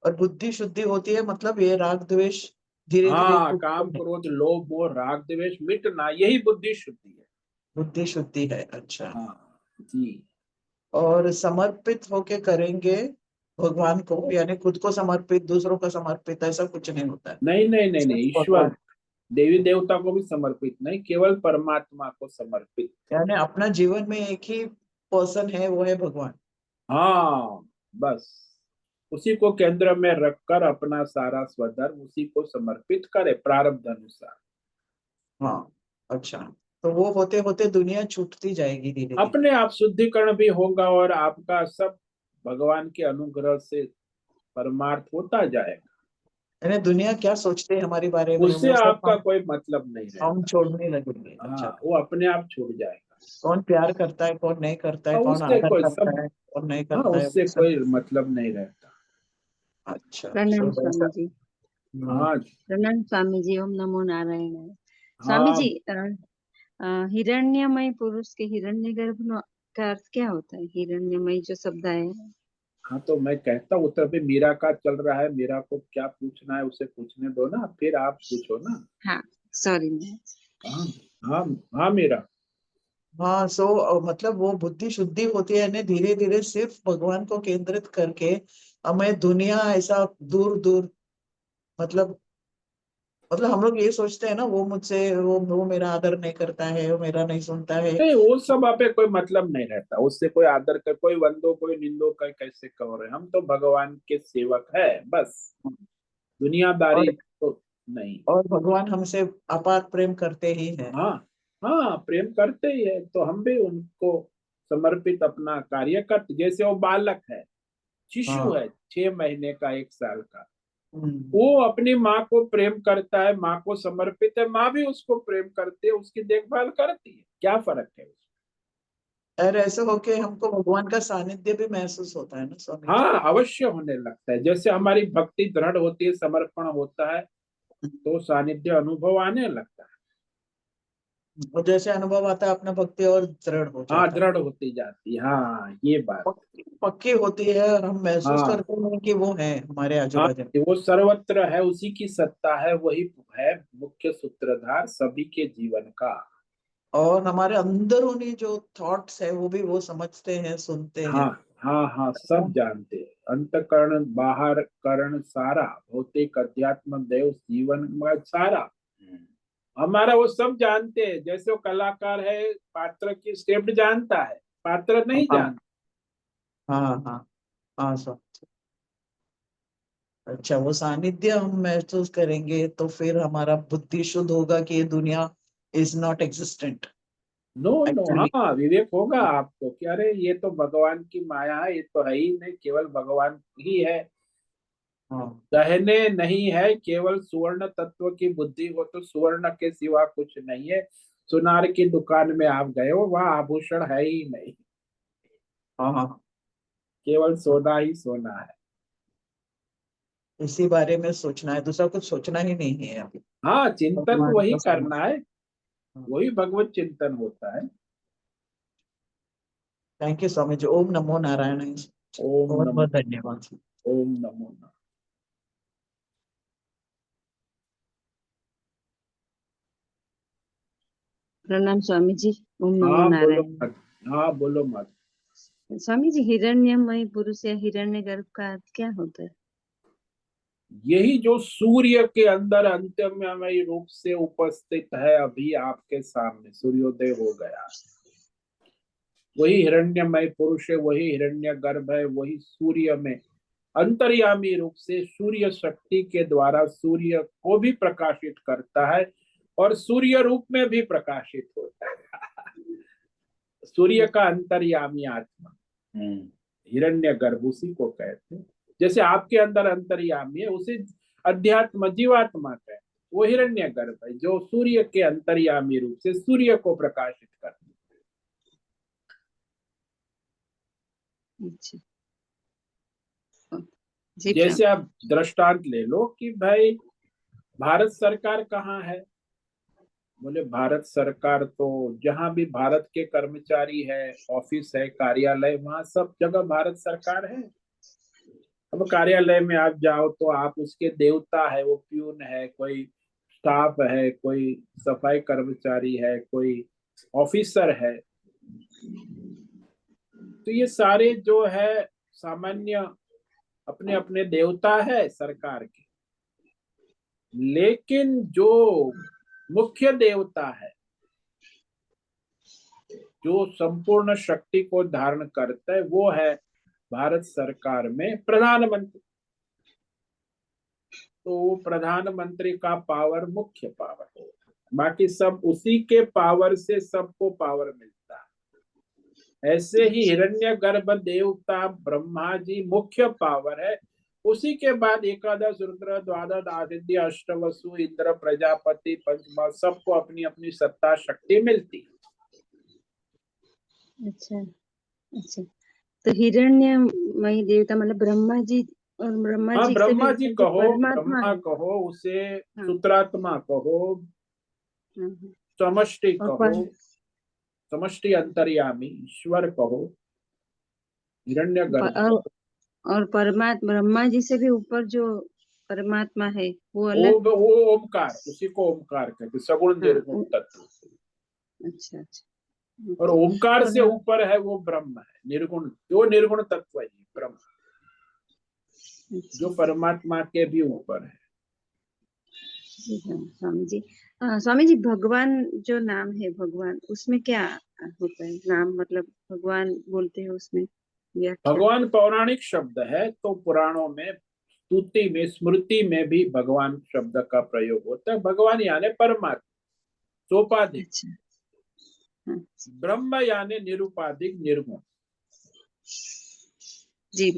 और बुद्धि शुद्धि होती है, मतलब ये राग द्वेष धीरे धीरे हाँ, छूटते काम हैं। क्रोध लोभ मोह राग द्वेष मिटना, यही बुद्धि शुद्धि है। बुद्धि शुद्धि है, अच्छा। हाँ जी। और समर्पित होके करेंगे भगवान को, यानी खुद को समर्पित, दूसरों को समर्पित, ऐसा कुछ नहीं होता है। नहीं नहीं नहीं सिर्फ नहीं, ईश्वर भगवान, देवी देवता को भी समर्पित नहीं, केवल परमात्मा को समर्पित। यानी अपना जीवन में एक ही पर्सन है, वो है भगवान। हाँ, बस उसी को केंद्र में रखकर अपना सारा स्वधर्म उसी को समर्पित करे, प्रारब्ध अनुसार। हाँ, अच्छा। तो वो होते होते दुनिया छूटती जाएगी धीरे धीरे। अपने आप शुद्धिकरण भी होगा, और आपका सब भगवान के अनुग्रह से परमार्थ होता जाएगा। यानी दुनिया क्या सोचते हैं हमारे बारे में, उससे वो सब आपका कोई मतलब नहीं हम रहता। छोड़ने लगेंगे। हाँ, अच्छा। वो अपने आप छूट जाएगा। कौन प्यार करता है, कौन नहीं करता है, और कौन उससे आदर कोई सब, करता है, कौन नहीं हाँ, करता है, वो उससे सब। कोई मतलब नहीं रहता। अच्छा, प्रणाम तो स्वामी वैसा। जी। हाँ। हाँ प्रणाम स्वामी जी। ओम नमो नारायण। स्वामी हाँ जी, हिरण्यमय पुरुष के हिरण्यगर्भ का अर्थ क्या होता है? हिरण्यमय जो शब्द है। हाँ, तो मैं कहता हूँ, तो अभी मीरा का चल रहा है, मीरा को क्या पूछना है उसे पूछने दो ना, फिर आप पूछो ना। हाँ, सॉरी मैं। हाँ हाँ हाँ मीरा। हाँ, मतलब वो बुद्धि शुद्धि होती है ना, धीरे धीरे सिर्फ भगवान को केंद्रित करके हमें दुनिया ऐसा दूर दूर, मतलब हम लोग ये सोचते हैं ना, वो मुझसे, वो मेरा आदर नहीं करता है, वो मेरा नहीं सुनता है। नहीं, वो सब आप कोई मतलब नहीं रहता, उससे कोई आदर कर, कोई वंदो कोई निंदो कर, कैसे कह रहे हैं, हम तो भगवान के सेवक है बस। दुनियादारी और तो नहीं। और भगवान हमसे अपार प्रेम करते ही हैं। हाँ हाँ, प्रेम करते ही है, तो हम भी उनको समर्पित अपना कार्य करते। जैसे वो बालक है, शिशु हाँ। है, 6 महीने का, 1 साल का, हम्म। वो अपनी माँ को प्रेम करता है, माँ को समर्पित है, माँ भी उसको प्रेम करती है, उसकी देखभाल करती है। क्या फर्क है? और ऐसे होके हमको भगवान का सानिध्य भी महसूस होता है ना स्वामी जी। हाँ, अवश्य होने लगता है। जैसे हमारी भक्ति दृढ़ होती है, समर्पण होता है, तो सानिध्य अनुभव आने लगता है। और जैसे अनुभव आता है अपना भक्ति और दृढ़ हो हाँ, जाता है। दृढ़ होती जाती है। हाँ, ये बात। पक्की होती है और हम महसूस हाँ करते हैं कि वो है हमारे आजू हाँ, बाजू। वो सर्वत्र है, उसी की सत्ता है, वही है मुख्य सूत्रधार सभी के जीवन का। और हमारे अंदरूनी जो थॉट्स है वो भी वो समझते हैं, सुनते हैं। हाँ हाँ हाँ, सब जानते हैं। अंतकरण बाहर करण सारा, भौतिक अध्यात्म देव जीवन में सारा हमारा, वो सब जानते हैं। जैसे वो कलाकार है, पात्र की स्क्रिप्ट जानता है, पात्र नहीं हाँ जानता। हाँ हाँ हाँ सब। अच्छा, वो सानिध्य हम महसूस करेंगे तो फिर हमारा बुद्धि शुद्ध होगा कि ये दुनिया is not existent no no, actually. हाँ, विवेक होगा आपको कि अरे ये तो भगवान की माया है, ये तो है ही नहीं, केवल भगवान ही है। हाँ गहने नहीं है, केवल सुवर्ण तत्व की बुद्धि हो तो सुवर्ण के सिवा कुछ नहीं है। सुनार की दुकान में आप गए हो, वहां आभूषण है ही नहीं, हाँ हाँ। केवल सोना ही सोना है। इसी बारे में सोचना है, दूसरा कुछ सोचना ही नहीं है अभी। हाँ, चिंतन भगवान वही का करना है, समझ। वही भगवत चिंतन होता है। Thank you Swami ji. ओम नमो नारायण। ओम बहुत नमो, बहुत धन्यवाद। ओम नमो नारायण। प्रणाम स्वामी जी। ओम नमो हाँ बोलो नारायण। मत, हाँ बोलो मत। स्वामी जी, हिरण्यमय पुरुष या हिरण्यगर्भ का अर्थ क्या होता है? यही जो सूर्य के अंदर अंत्यमय रूप से उपस्थित है, अभी आपके सामने सूर्योदय हो गया, वही हिरण्यमय पुरुष है, वही हिरण्यगर्भ है, वही सूर्य में अंतर्यामी रूप से सूर्य शक्ति के द्वारा सूर्य को भी प्रकाशित करता है और सूर्य रूप में भी प्रकाशित होता है। सूर्य का अंतर्यामी आत्मा हिरण्यगर्भ उसी को कहते हैं। जैसे आपके अंदर अंतर्यामी है, उसे अध्यात्म जीवात्मा कहते हैं। वो हिरण्यगर्भ है जो सूर्य के अंतर्यामी रूप से सूर्य को प्रकाशित करता है। अच्छा जी, जैसे प्रणाम। आप दृष्टांत ले लो कि भाई भारत सरकार कहाँ है, बोले भारत सरकार तो जहां भी भारत के कर्मचारी है, ऑफिस है, कार्यालय, वहां सब जगह भारत सरकार है। अब कार्यालय में आप जाओ तो आप उसके देवता है, वो प्यून है, कोई स्टाफ है, कोई सफाई कर्मचारी है, कोई ऑफिसर है, तो ये सारे जो है सामान्य अपने अपने देवता है सरकार के। लेकिन जो मुख्य देवता है, जो संपूर्ण शक्ति को धारण करता है, वो है भारत सरकार में प्रधानमंत्री। तो वो प्रधानमंत्री का पावर मुख्य पावर है, बाकी सब उसी के पावर से सबको पावर मिलता है। ऐसे ही हिरण्यगर्भ देवता ब्रह्मा जी मुख्य पावर है, उसी के बाद एकादश रुद्र द्वादश आदित्य अष्टवसु इंद्र प्रजापति पंचमा सबको अपनी अपनी सत्ता शक्ति मिलती है। अच्छा अच्छा, तो हिरण्यमय देवता मतलब ब्रह्मा जी, और ब्रह्मा हाँ, जी से भी ब्रह्मा जी ऊपर जो कहो, परमात्मा ब्रह्मा है। कहो, उसे हाँ सूत्रात्मा कहो, हाँ हाँ। समष्टि और कहो, समष्टि अंतर्यामी ईश्वर कहो, हिरण्यगर्भ और, कहो। और परमात्मा ब्रह्मा जी से भी ऊपर जो परमात्मा है वो अलग। वो ओमकार, उसी को ओमकार कहते, सगुण हाँ निर्गुण तत्व। अच्छा अच्छा। और ओके। ओमकार से और ऊपर है वो ब्रह्म है, निर्गुण, वो निर्गुण तत्व है ब्रह्म, अच्छा जो परमात्मा के भी ऊपर है। जी, हाँ स्वामी जी। स्वामी जी, भगवान जो नाम है, भगवान उसमें क्या होता है? नाम मतलब भगवान बोलते हैं उसमें व्याख्या। भगवान पौराणिक शब्द है, तो पुराणों में स्तुति में, स्मृति में भी भगवान शब्द का प्रयोग होता है। भगवान यानी परमात्मा, सोपाधिक। अच्छा। हाँ, ब्रह्म यानी निरुपाधिक, निर्गुण। जी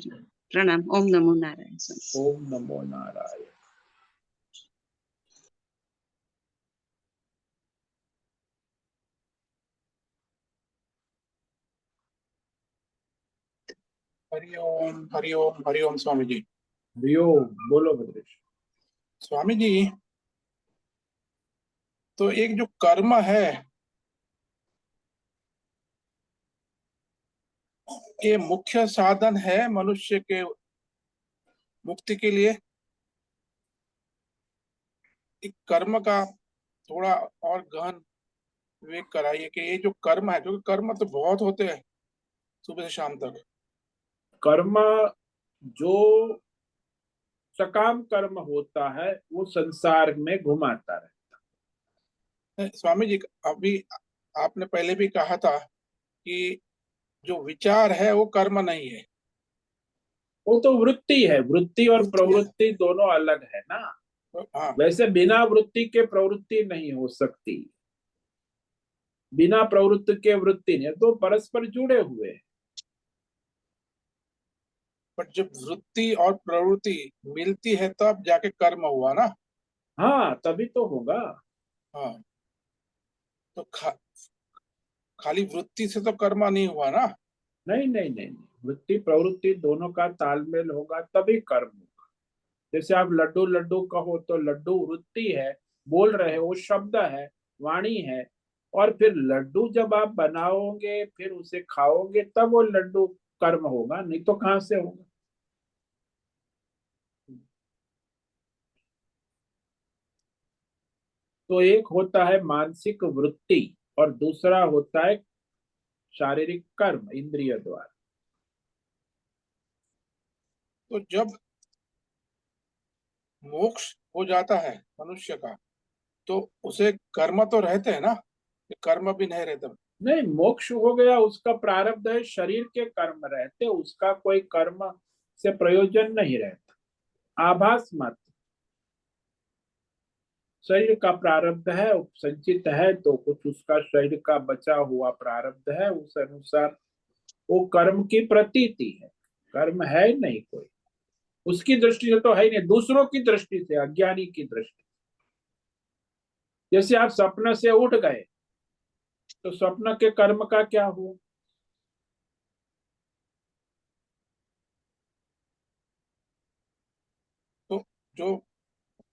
प्रणाम। ओम नमो नारायण स्वामी। ओम नमो नारायण। हरिओम हरिओम हरिओम स्वामी जी। बोलो भद्रेश। स्वामी जी, तो एक जो कर्म है, ये मुख्य साधन है मनुष्य के मुक्ति के लिए। एक कर्म का थोड़ा और गहन विवेक कराइए कि ये जो कर्म है, क्योंकि कर्म तो बहुत होते हैं सुबह से शाम तक। कर्म जो सकाम कर्म होता है वो संसार में घुमाता है। स्वामी जी, अभी आपने पहले भी कहा था कि जो विचार है वो कर्म नहीं है। वो तो वृत्ति है, वृत्ति और वृत्ति है। प्रवृत्ति दोनों अलग है ना। हाँ, वैसे बिना वृत्ति के प्रवृत्ति नहीं हो सकती, बिना प्रवृत्ति के वृत्ति नहीं, तो परस्पर जुड़े हुए हैं। पर जब वृत्ति और प्रवृत्ति मिलती है तब जाके कर्म हुआ ना। हाँ, तभी तो होगा। हाँ, तो खाली वृत्ति से तो कर्म नहीं हुआ ना। नहीं नहीं नहीं नहीं, वृत्ति प्रवृत्ति दोनों का तालमेल होगा तभी कर्म होगा। जैसे आप लड्डू लड्डू कहो तो लड्डू वृत्ति है, बोल रहे हो, शब्द है, वाणी है। और फिर लड्डू जब आप बनाओगे फिर उसे खाओगे तब वो लड्डू कर्म होगा, नहीं तो कहां से होगा। तो एक होता है मानसिक वृत्ति और दूसरा होता है शारीरिक कर्म इंद्रिय द्वारा। तो जब मोक्ष हो जाता है मनुष्य का, तो उसे कर्म तो रहते हैं ना, कि कर्म भी नहीं रहते। नहीं, मोक्ष हो गया, उसका प्रारब्ध है, शरीर के कर्म रहते, उसका कोई कर्म से प्रयोजन नहीं रहता, आभास मात्र। शरीर का प्रारब्ध है, संचित है, तो कुछ उसका शरीर का बचा हुआ प्रारब्ध है, उस अनुसार वो कर्म की प्रतीति है, कर्म है नहीं कोई। उसकी दृष्टि से तो है ही नहीं, दूसरों की दृष्टि से, अज्ञानी की दृष्टि। जैसे आप स्वप्न से उठ गए तो स्वप्न के कर्म का क्या हुआ? तो जो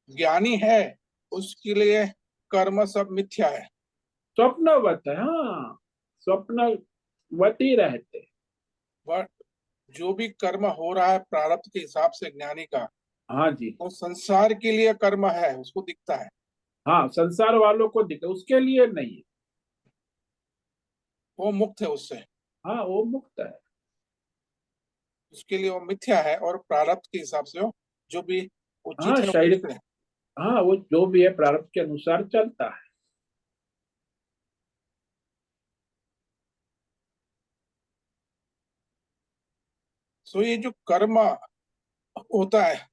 ज्ञानी है उसके लिए कर्म सब मिथ्या है। स्वप्नवत है, हाँ, स्वप्नवती रहते। वह जो भी कर्म हो रहा है प्रारब्ध के हिसाब से ज्ञानी का, हाँ जी, वो संसार के लिए कर्म है, उसको दिखता है। हाँ, संसार वालों को दिखे, उसके लिए नहीं है। वो मुक्त है उससे, हाँ, वो मुक्त है। उसके लिए वो मिथ्या है, और प्रारब्ध के हिसाब से वो जो भी हाँ उचित है वो शरीर, करते हैं। हाँ, वो जो भी है प्रारब्ध के अनुसार चलता है। सो ये जो कर्म होता है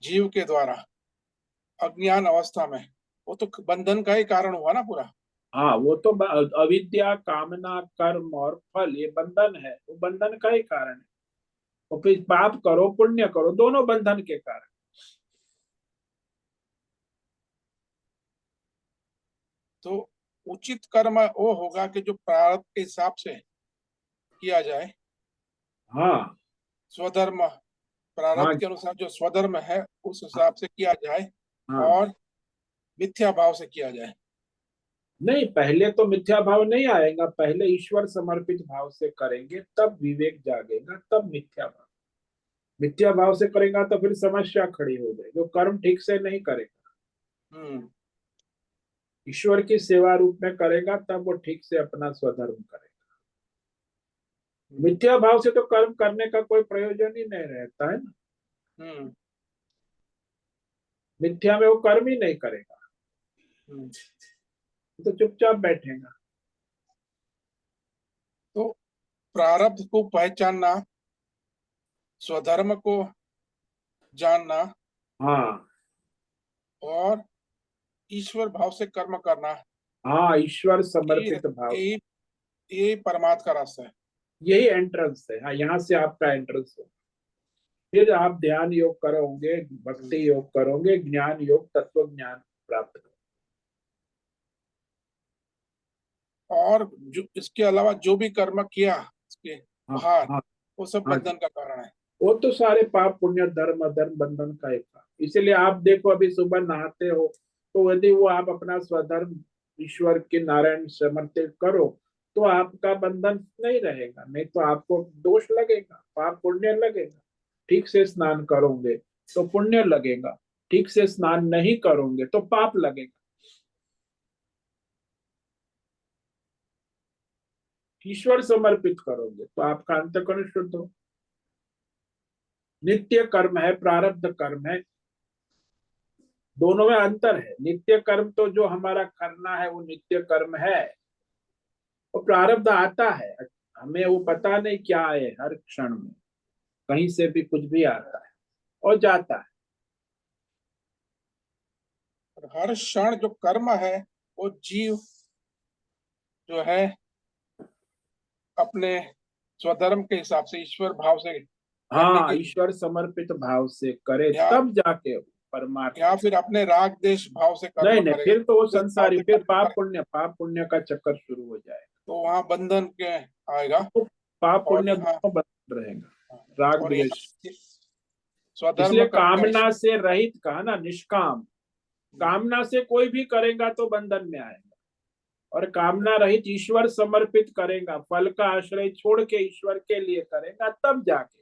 जीव के द्वारा अज्ञान अवस्था में, वो तो बंधन का ही कारण हुआ ना पूरा। हाँ, वो तो अविद्या, कामना, कर्म और फल, ये बंधन है, वो बंधन का ही कारण है। और फिर पाप करो पुण्य करो, दोनों बंधन के कारण। तो उचित कर्म वो होगा कि जो प्रारब्ध के हिसाब से किया जाए, हाँ स्वधर्म, प्रारब्ध हाँ के अनुसार जो स्वधर्म है उस हिसाब से किया जाए, हाँ। और मिथ्या भाव से किया जाए। नहीं, पहले तो मिथ्या भाव नहीं आएगा, पहले ईश्वर समर्पित भाव से करेंगे तब विवेक जागेगा, तब मिथ्या भाव। मिथ्या भाव से करेगा तो फिर समस्या खड़ी हो जाएगी, जो कर्म ठीक से नहीं करेगा, हम्म ईश्वर की सेवा रूप में करेगा तब वो ठीक से अपना स्वधर्म करेगा। मिथ्या भाव से तो कर्म करने का कोई प्रयोजन ही नहीं रहता है ना। हम्म मिथ्या में वो कर्म ही नहीं करेगा, हम्म। तो चुपचाप बैठेगा। तो प्रारब्ध को पहचानना, स्वधर्म को जानना हाँ और ईश्वर भाव से कर्म करना, हाँ, ईश्वर ये समर्पित भाव, यही यही परमार्थ का रास्ता है। यही एंट्रेंस है। हाँ, यहाँ से आपका एंट्रेंस है। फिर आप ध्यान योग करोगे, भक्ति योग करोगे, ज्ञान योग, तत्व ज्ञान प्राप्त करोगे। और जो इसके अलावा जो भी कर्म किया इसके हाँ बाहर, हाँ वो सब हाँ, बंधन का कारण है। वो तो सारे पाप पुण्य धर्म अधर्म बंधन का एक था। इसीलिए आप देखो, अभी सुबह नहाते हो तो यदि वो आप अपना स्वधर्म ईश्वर के नारायण समर्पित करो तो आपका बंधन नहीं रहेगा, नहीं तो आपको दोष लगेगा, पाप पुण्य लगेगा। ठीक से स्नान करोगे तो पुण्य लगेगा, ठीक से स्नान नहीं करोगे तो पाप लगेगा। ईश्वर समर्पित करोगे तो आपका अंतःकरण शुद्ध हो। नित्य कर्म है, प्रारब्ध कर्म है, दोनों में अंतर है। नित्य कर्म तो जो हमारा करना है वो नित्य कर्म है, और प्रारब्ध आता है, हमें वो पता नहीं क्या है, हर क्षण में कहीं से भी कुछ भी आता है और जाता है। और हर क्षण जो कर्म है वो जीव जो है अपने स्वधर्म के हिसाब से ईश्वर भाव से करने हाँ, की, ईश्वर समर्पित भाव से करे या तब जाके परमार्थ। या फिर अपने राग देश भाव से नहीं कर्म नहीं, करेगा, फिर तो वो जिस भाव संसारी, से फिर कर्म पाप पुण्य का चक्कर शुरू हो जाएगा। तो वहां बंधन के आएगा। तो पाप और पुण्य यहाँ दोनों बंद रहेगा, राग और द्वेष। यहाँ स्वधर्म इसलिए करेगा कामना से रहित कहा ना, निष्काम। कामना से कोई भी करेगा तो बंधन में आएगा, और कामना रहित ईश्वर समर्पित करेगा, फल का आश्रय छोड़ के ईश्वर के लिए करेगा, तब जाके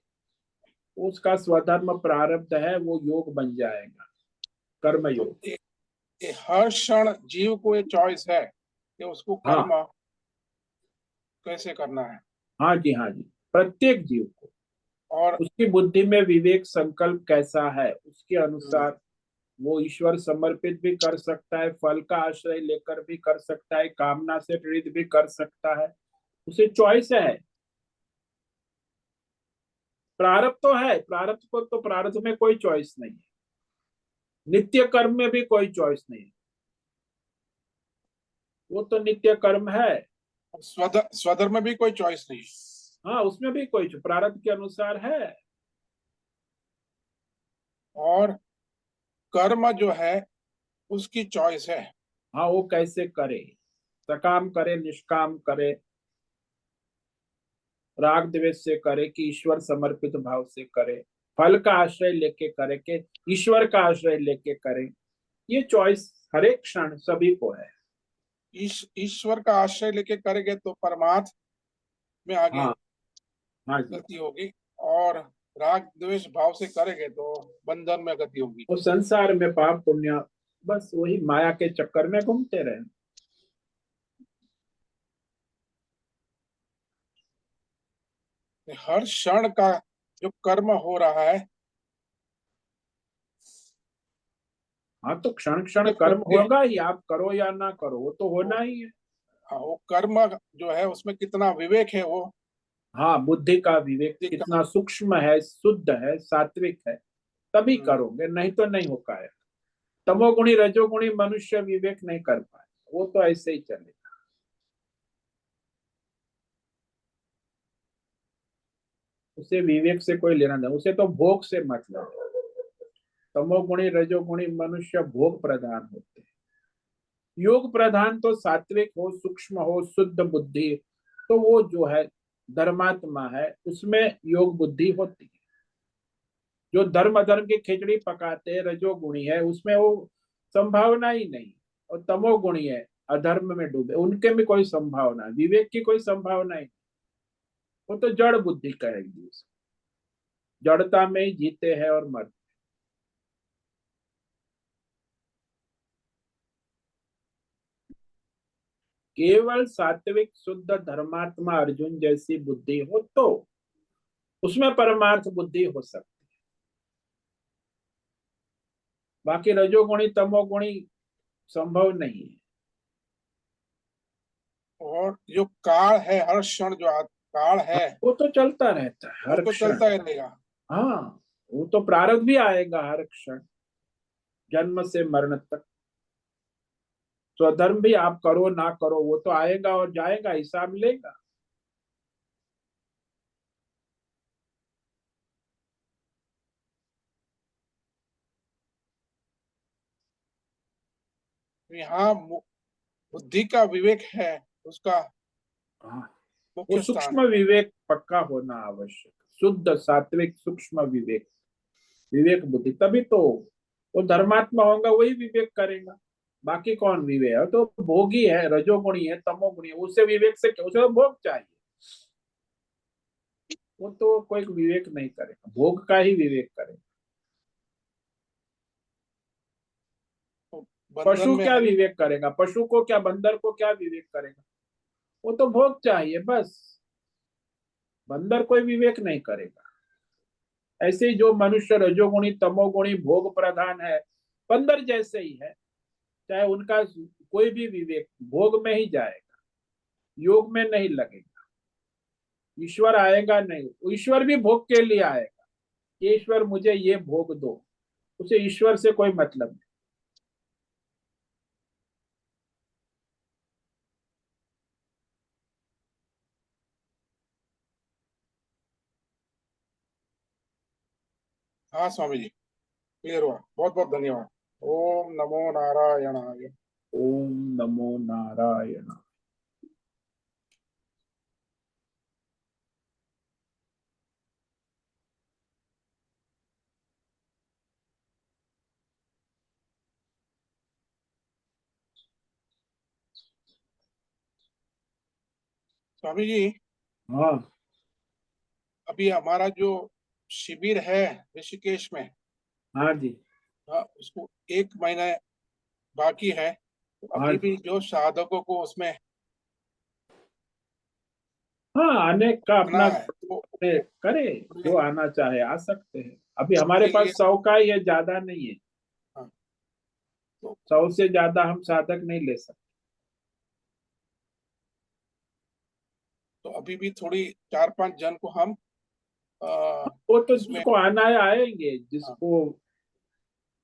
उसका स्वधर्म प्रारब्ध है वो योग बन जाएगा, कर्म तो योग। ये हर क्षण जीव को ये चॉइस है कि उसको हाँ कर्म कैसे करना है। हाँ जी, हाँ जी, प्रत्येक जीव को और उसकी बुद्धि में विवेक संकल्प कैसा है उसके अनुसार वो ईश्वर समर्पित भी कर सकता है, फल का आश्रय लेकर भी कर सकता है, कामना से प्रेरित भी कर सकता है, उसे चॉइस है। प्रारब्ध तो है, प्रारब्ध को तो प्रारब्ध में कोई चॉइस नहीं है, नित्य कर्म में भी कोई चॉइस नहीं है, वो तो नित्य कर्म है। स्वधर्म में भी कोई चॉइस नहीं। हाँ, उसमें भी कोई प्रारब्ध के अनुसार है। और कर्म जो है उसकी चॉइस है। हाँ, वो कैसे करे, सकाम करे, निष्काम करे, राग द्वेष से करे कि ईश्वर समर्पित भाव से करे, फल का आश्रय लेके करे कि ईश्वर का आश्रय लेके करे, ये चॉइस हर एक क्षण सभी को है। ईश्वर का आश्रय लेके करेंगे तो परमार्थ में आगे हाँ हाँ जी, गति होगी, और राग द्वेष भाव से करेंगे तो बंधन में गति होगी। और संसार में पाप पुण्य बस वही माया के चक्कर में घूमते रहे। हर क्षण का जो कर्म हो रहा है हाँ, तो क्षण क्षण कर्म होगा ही, आप करो या ना करो, वो तो होना ही है। वो कर्म जो है उसमें कितना विवेक है वो हाँ, बुद्धि का विवेक कितना सूक्ष्म है, शुद्ध है, सात्विक है, तभी करोगे, नहीं तो नहीं हो पाएगा। तमोगुणी रजोगुणी मनुष्य विवेक नहीं कर पाए, वो तो ऐसे ही चलेगा। उसे विवेक से कोई लेना नहीं, उसे तो भोग से मतलब है। तमोगुणी रजोगुणी मनुष्य भोग प्रधान होते हैं, योग प्रधान तो सात्विक हो, सूक्ष्म हो, शुद्ध बुद्धि, तो वो जो है धर्मात्मा है, उसमें योग बुद्धि होती है। जो धर्म अधर्म की खिचड़ी पकाते हैं, रजोगुणी है, उसमें वो संभावना ही नहीं। और तमोगुणी है, अधर्म में डूबे, उनके में कोई संभावना, विवेक की कोई संभावना ही नहीं। वो तो जड़ बुद्धि कहेगी, जड़ता में ही जीते हैं और मरते। केवल सात्विक शुद्ध धर्मात्मा अर्जुन जैसी बुद्धि हो तो उसमें परमार्थ बुद्धि हो सकती है। बाकी रजोगुणी तमोगुणी संभव नहीं है। और जो काल है, हर क्षण जो काल है वो तो चलता रहता है वो हर तो क्षण। चलता ही रहेगा। हाँ, वो तो प्रारब्ध भी आएगा हर क्षण, जन्म से मरण तक। स्वधर्म भी आप करो ना करो, वो तो आएगा और जाएगा, हिसाब लेगा। यहाँ बुद्धि का विवेक है, उसका हाँ, वो मुख्य स्थान सूक्ष्म विवेक पक्का होना आवश्यक, शुद्ध सात्विक सूक्ष्म विवेक, विवेक बुद्धि, तभी तो वो धर्मात्मा होगा, वही विवेक करेगा। बाकी कौन विवेक है? तो भोगी है, रजोगुणी है, तमोगुणी है, उसे विवेक से क्या? उसे तो भोग चाहिए, वो तो कोई विवेक नहीं करेगा, भोग का ही विवेक करेगा। तो बंधन पशु में क्या है। विवेक करेगा? पशु को क्या, बंदर को क्या विवेक करेगा? वो तो भोग चाहिए बस, बंदर कोई विवेक नहीं करेगा। ऐसे ही जो मनुष्य रजोगुणी तमोगुणी भोग प्रधान है, बंदर जैसे ही है, चाहे उनका कोई भी विवेक भोग में ही जाएगा, योग में नहीं लगेगा। ईश्वर आएगा नहीं, ईश्वर भी भोग के लिए आएगा, ये ईश्वर मुझे ये भोग दो, उसे ईश्वर से कोई मतलब नहीं। हाँ स्वामी जी, क्लियर हुआ, बहुत बहुत धन्यवाद। ओम नमो नारायणाय। ओम नमो नारायण। स्वामी जी, हाँ अभी हमारा जो शिविर है ऋषिकेश में, हाँ जी, हाँ, उसको 1 महीना बाकी है, तो हाँ अभी भी जी, जो साधकों को उसमें हाँ, आने का आना अपना है, तो करे, जो आना चाहे आ सकते हैं। अभी हमारे उसके लिए, पास 100 का ही है, ज्यादा नहीं है। हाँ, तो 100 से ज्यादा हम साधक नहीं ले सकते। तो अभी भी थोड़ी 4-5 जन को हम वो तो इसमें, जिसको आना है आएंगे, हाँ, जिसको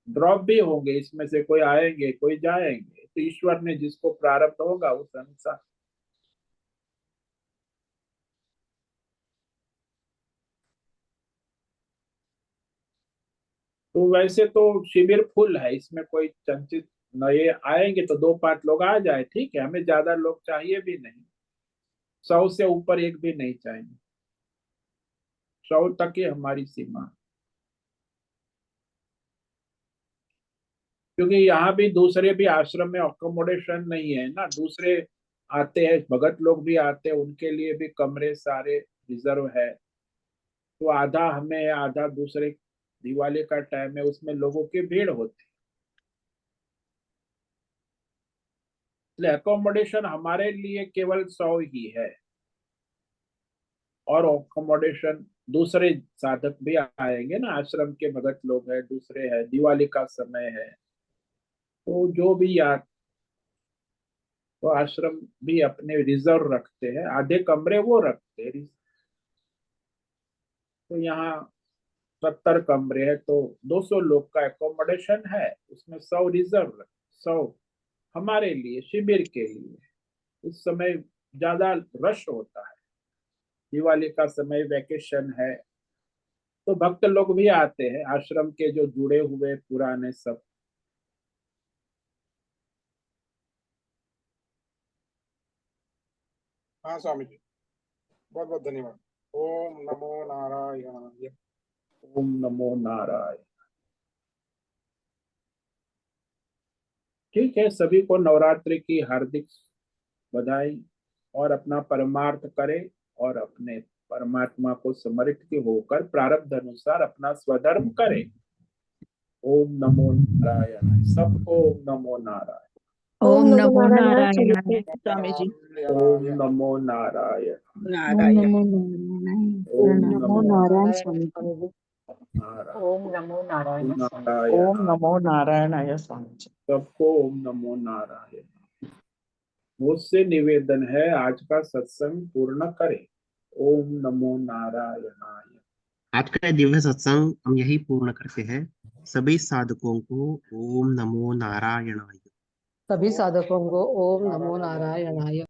ड्रॉप भी होंगे, इसमें से कोई आएंगे कोई जाएंगे, तो ईश्वर ने जिसको प्रारब्ध होगा उस अनुसार। तो वैसे तो शिविर फुल है, इसमें कोई चंचित नए आएंगे तो 2-5 लोग आ जाए, ठीक है, हमें ज्यादा लोग चाहिए भी नहीं, 100 से ऊपर एक भी नहीं चाहिए, 100 तक ही हमारी सीमा है। क्योंकि यहाँ भी दूसरे भी आश्रम में अकोमोडेशन नहीं है ना, दूसरे आते हैं, भगत लोग भी आते हैं, उनके लिए भी कमरे सारे रिजर्व है। तो आधा हमें, आधा दूसरे, दिवाली का टाइम है, उसमें लोगों की भीड़ होती है, इसलिए अकोमोडेशन हमारे लिए केवल 100 ही है। और अकोमोडेशन दूसरे साधक भी आएंगे ना, आश्रम के भगत लोग हैं, दूसरे हैं, दिवाली का समय है, तो जो भी तो आश्रम भी अपने रिजर्व रखते हैं, आधे कमरे वो रखते हैं। तो यहाँ 70 कमरे है, तो 200 लोग का एकोमोडेशन है, उसमें 100 रिजर्व, 100 हमारे लिए शिविर के लिए। उस समय ज्यादा रश होता है, दिवाली का समय, वैकेशन है, तो भक्त लोग भी आते हैं, आश्रम के जो जुड़े हुए पुराने सब। हाँ स्वामी जी, बहुत बहुत धन्यवाद। ओम नमो नारायणाय। ओम नमो नारायण। ठीक है, सभी को नवरात्रि की हार्दिक बधाई, और अपना परमार्थ करें, और अपने परमात्मा को समर्पित होकर प्रारब्ध अनुसार अपना स्वधर्म करें। ओम नमो नारायण, सबको ओम नमो नारायण। ओम ओम नमो नमो नारायण नारायण स्वामी जी। ओम नारायणाय। नमो नारायण। ओम नमो नारायण। ओम ओम नमो नमो नारायण स्वामी जी। नारायण। ओम नमो नारायण स्वामी जी। ओम नारायण, नमो नारायणाय स्वामी जी। सबको ओम नमो नारायण। मुझसे निवेदन है, आज का सत्संग पूर्ण करें। ओम नमो नारायणाय। आज का ये दिव्य सत्संग हम यही पूर्ण करते हैं। सभी साधकों को ओम नमो नारायणाय। सभी साधकों को ओम नमो नारायणाय।